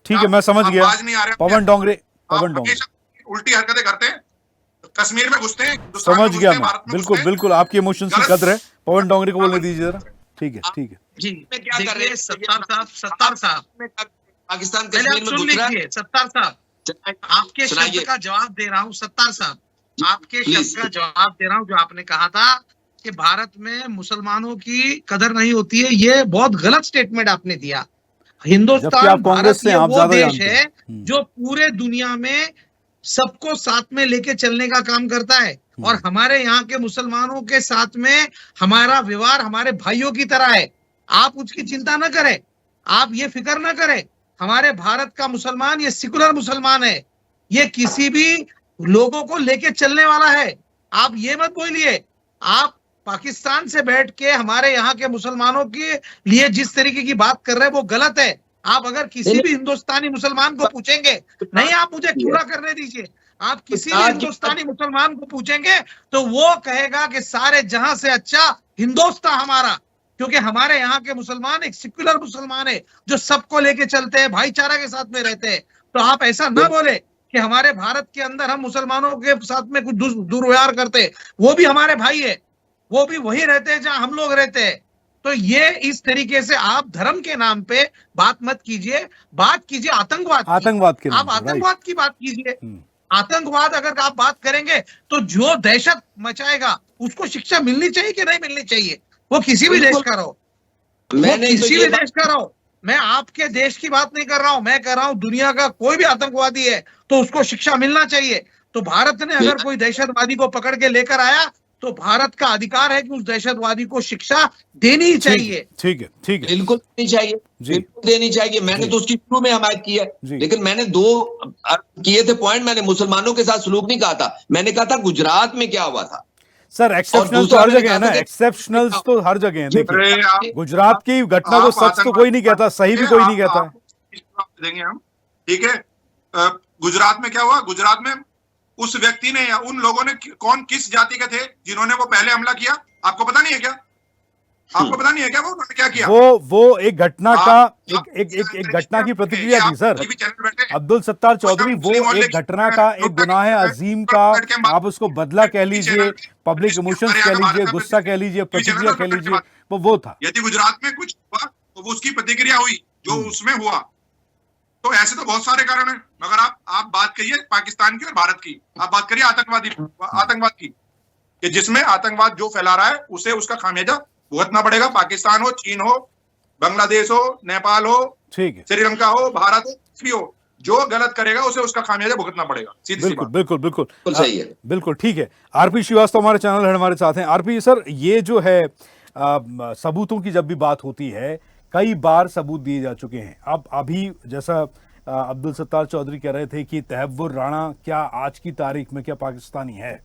Speaker 1: ठीक है, मैं समझ गया।
Speaker 15: बाज नहीं आ रहे।
Speaker 1: पवन डोंगरे, पवन डोंगरे
Speaker 15: उल्टी हरकतें करते हैं, कश्मीर में घुसते हैं,
Speaker 1: समझ गया मैं, बिल्कुल बिल्कुल आपकी इमोशंस की कदर है। पवन डोंगरे को बोलने दीजिए जरा। ठीक है, ठीक है
Speaker 18: जी। क्या कर रहे हैं सत्तार साहब
Speaker 17: पाकिस्तान
Speaker 18: पहले आप सुन लीजिए। सत्तार साहब आपके शब्द का जवाब दे रहा हूँ। सत्तार साहब आपके शब्द का जवाब दे रहा हूँ। जो आपने कहा था कि भारत में मुसलमानों की कदर नहीं होती है, ये बहुत गलत स्टेटमेंट आपने दिया। हिंदुस्तान भारत ये वो देश है जो पूरे दुनिया में सबको साथ में लेके चलने का काम करता है, और हमारे यहाँ के मुसलमानों के साथ में हमारा व्यवहार हमारे भाइयों की तरह है। आप उसकी चिंता न करें, आप ये फिक्र न करें। हमारे भारत का मुसलमान ये सेकुलर मुसलमान है, ये किसी भी लोगों को लेके चलने वाला है। आप ये मत बोलिए, आप पाकिस्तान से बैठ के हमारे यहाँ के मुसलमानों के लिए जिस तरीके की बात कर रहे हैं वो गलत है। आप अगर किसी भी हिंदुस्तानी मुसलमान को पूछेंगे, नहीं आप मुझे पूरा करने दीजिए, आप किसी भी हिंदुस्तानी मुसलमान को पूछेंगे तो वो कहेगा कि सारे जहां से अच्छा हिंदुस्तान हमारा, क्योंकि हमारे यहाँ के मुसलमान एक सेक्युलर मुसलमान है जो सबको लेके चलते हैं, भाईचारा के साथ में रहते हैं। तो आप ऐसा न बोले कि हमारे भारत के अंदर हम मुसलमानों के साथ में कुछ दुर्व्यवहार करते हैं। वो भी हमारे भाई है, वो भी वही रहते हैं जहां हम लोग रहते हैं। तो ये इस तरीके से आप धर्म के नाम पे बात मत कीजिए, बात कीजिए आतंकवाद
Speaker 1: की।
Speaker 15: आप आतंकवाद की बात कीजिए। आतंकवाद अगर आप बात करेंगे तो जो दहशत मचाएगा उसको शिक्षा मिलनी चाहिए कि नहीं मिलनी चाहिए, वो किसी भी देश का रहो, वो किसी भी देश का रहो। मैं आपके देश की बात नहीं कर रहा हूं, मैं कर रहा हूं दुनिया का कोई भी आतंकवादी है तो उसको शिक्षा मिलना चाहिए। तो भारत ने अगर कोई दहशतवादी को पकड़ के लेकर आया तो भारत का अधिकार है कि उस दहशतवादी को शिक्षा देनी ही चाहिए।
Speaker 1: ठीक है, ठीक है,
Speaker 17: बिल्कुल देनी चाहिए, बिल्कुल देनी चाहिए। मैंने तो उसकी शुरू में हमायत की है, लेकिन मैंने दो किए थे पॉइंट। मैंने मुसलमानों के साथ सलूक नहीं कहा था, मैंने कहा था गुजरात में क्या हुआ था।
Speaker 1: सर एक्सेप्शनल तो हर जगह है ना, एक्सेप्शनल्स तो हर जगह है। देखिए गुजरात की घटना को सच तो कोई नहीं कहता, सही भी कोई नहीं कहता है।
Speaker 15: देंगे हम, ठीक है। गुजरात में क्या हुआ? गुजरात में उस व्यक्ति ने या उन लोगों ने, कौन किस जाति के थे जिन्होंने वो पहले हमला किया, आपको पता नहीं है क्या? आपको पता नहीं है क्या वो उन्होंने क्या किया?
Speaker 1: वो एक घटना का एक घटना की प्रतिक्रिया थी सर अब्दुल सत्तार चौधरी। वो एक घटना का, एक गुनाह अजीम का, आप उसको बदला कह लीजिए, पब्लिक इमोशंस कह लीजिए, गुस्सा कह लीजिए, प्रतिक्रिया कह लीजिए, वो था।
Speaker 15: यदि गुजरात में कुछ हुआ तो वो उसकी प्रतिक्रिया हुई जो उसमें हुआ। तो ऐसे तो बहुत सारे कारण हैं, मगर आप बात करिए पाकिस्तान की और भारत की, आप बात करिए आतंकवाद की, कि जिसमें आतंकवाद जो फैला रहा है उसे उसका खामियाजा भुगतना पड़ेगा। पाकिस्तान हो, चीन हो, बांग्लादेश हो, नेपाल हो,
Speaker 1: ठीक है,
Speaker 15: श्रीलंका हो, भारत हो, भी हो, जो गलत करेगा उसे उसका खामियाजा भुगतना पड़ेगा। सीधी सी बात।
Speaker 1: बिल्कुल बिल्कुल
Speaker 17: सही है,
Speaker 1: बिल्कुल ठीक है। आरपी श्रीवास्तव हमारे चैनल है, हमारे साथ हैं। आरपी सर, ये जो है सबूतों की जब भी बात होती है, कई बार सबूत दिए जा चुके हैं। अब अभी जैसा अब्दुल सत्तार चौधरी कह रहे थे कि तहव्वुर राणा क्या आज की तारीख में क्या पाकिस्तानी है,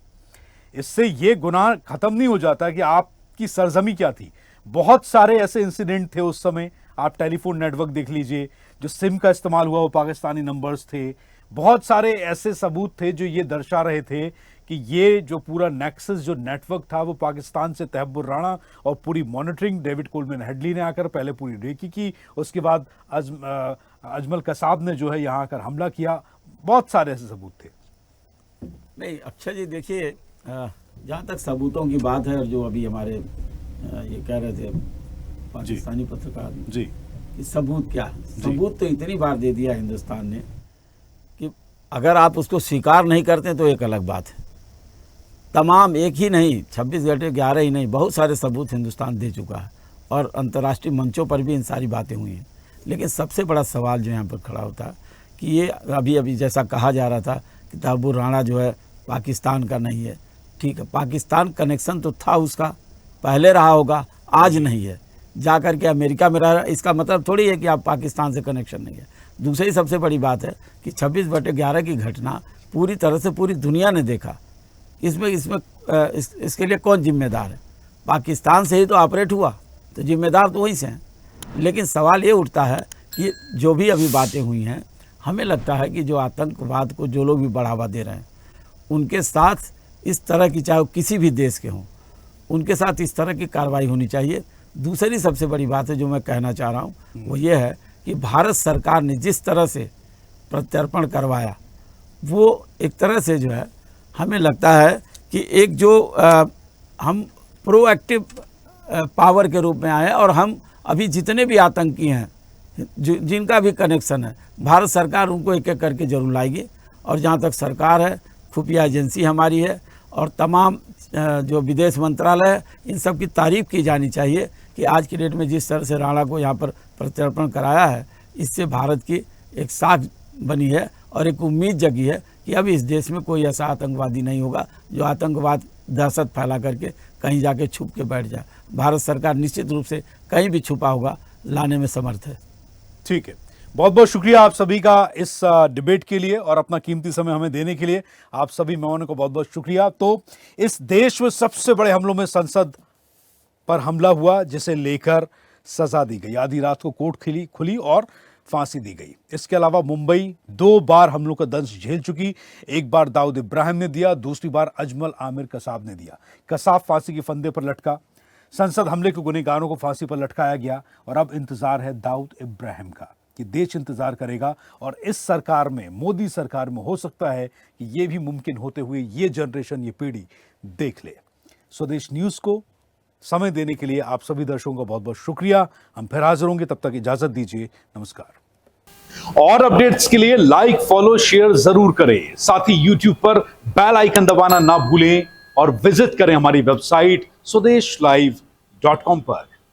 Speaker 1: इससे ये गुनाह खत्म नहीं हो जाता कि आपकी सरजमी क्या थी। बहुत सारे ऐसे इंसिडेंट थे उस समय, आप टेलीफोन नेटवर्क देख लीजिए, जो सिम का इस्तेमाल हुआ वो पाकिस्तानी नंबर्स थे। बहुत सारे ऐसे सबूत थे जो ये दर्शा रहे थे कि ये जो पूरा नेक्सस जो नेटवर्क था वो पाकिस्तान से तहव्वुर राणा और पूरी मॉनिटरिंग डेविड कोलमैन हेडली ने आकर पहले पूरी रेकी की, उसके बाद अजमल कसाब ने जो है यहाँ आकर हमला किया। बहुत सारे ऐसे सबूत थे।
Speaker 19: नहीं अक्षय जी, देखिए जहाँ तक सबूतों की बात है, और जो अभी हमारे ये कह रहे थे पाकिस्तानी पत्रकार
Speaker 1: जी
Speaker 19: कि सबूत क्या, सबूत तो इतनी बार दे दिया हिंदुस्तान ने कि अगर आप उसको स्वीकार नहीं करते तो एक अलग बात है। तमाम, एक ही नहीं, 26 घंटे 11 ही नहीं, बहुत सारे सबूत हिंदुस्तान दे चुका है और अंतर्राष्ट्रीय मंचों पर भी इन सारी बातें हुई हैं। लेकिन सबसे बड़ा सवाल जो यहाँ पर खड़ा होता है कि ये अभी जैसा कहा जा रहा था कि तहव्वुर राणा जो है पाकिस्तान का नहीं है। ठीक है, पाकिस्तान कनेक्शन तो था उसका, पहले रहा होगा, आज नहीं है। जा कर के अमेरिका में रहा, इसका मतलब थोड़ी है कि आप पाकिस्तान से कनेक्शन नहीं है। दूसरी सबसे बड़ी बात है कि 26/11 की घटना पूरी तरह से पूरी दुनिया ने देखा। इसके लिए कौन जिम्मेदार है? पाकिस्तान से ही तो ऑपरेट हुआ, तो जिम्मेदार तो वहीं से हैं। लेकिन सवाल ये उठता है कि जो भी अभी बातें हुई हैं हमें लगता है कि जो आतंकवाद को जो लोग भी बढ़ावा दे रहे हैं उनके साथ इस तरह की, चाहे वो किसी भी देश के हों, उनके साथ इस तरह की कार्रवाई होनी चाहिए। दूसरी सबसे बड़ी बात है जो मैं कहना चाह रहा हूँ वो ये है कि भारत सरकार ने जिस तरह से प्रत्यर्पण करवाया वो एक तरह से जो है हमें लगता है कि एक जो हम प्रोएक्टिव पावर के रूप में आए और हम अभी जितने भी आतंकी हैं जिनका भी कनेक्शन है, भारत सरकार उनको एक एक करके जरूर लाएगी। और जहाँ तक सरकार है, खुफिया एजेंसी हमारी है और तमाम जो विदेश मंत्रालय है, इन सब की तारीफ़ की जानी चाहिए कि आज की डेट में जिस तरह से राणा को यहाँ पर प्रत्यर्पण कराया है, इससे भारत की एक साख बनी है और एक उम्मीद जगी है कि अब इस देश में कोई ऐसा आतंकवादी नहीं होगा जो आतंकवाद दहशत फैला करके कहीं जाके छुप के बैठ जाए। भारत सरकार निश्चित रूप से कहीं भी छुपा होगा लाने में समर्थ है।
Speaker 1: ठीक है, बहुत बहुत शुक्रिया आप सभी का इस डिबेट के लिए और अपना कीमती समय हमें देने के लिए। आप सभी मेहमानों को बहुत बहुत शुक्रिया। तो इस देश में सबसे बड़े हमलों में संसद पर हमला हुआ, जिसे लेकर सजा दी गई। आधी रात को कोर्ट खुली और फांसी दी गई। इसके अलावा मुंबई 2 बार हमलों का दंश झेल चुकी। एक बार दाऊद इब्राहिम ने दिया, दूसरी बार अजमल आमिर कसाब ने दिया। कसाब फांसी के फंदे पर लटका। संसद हमले के गुनहगारों को फांसी पर लटकाया गया और अब इंतजार है दाऊद इब्राहिम का कि देश इंतजार करेगा। और इस सरकार में, मोदी सरकार में, हो सकता है कि ये भी मुमकिन होते हुए ये जनरेशन, ये पीढ़ी देख ले। स्वदेश न्यूज़ को समय देने के लिए आप सभी दर्शकों का बहुत बहुत शुक्रिया। हम फिर हाजिर होंगे, तब तक इजाजत दीजिए। नमस्कार। और अपडेट्स के लिए लाइक, फॉलो, शेयर जरूर करें। साथ ही YouTube पर बेल आइकन दबाना ना भूलें और विजिट करें हमारी वेबसाइट swedeshlive.com पर।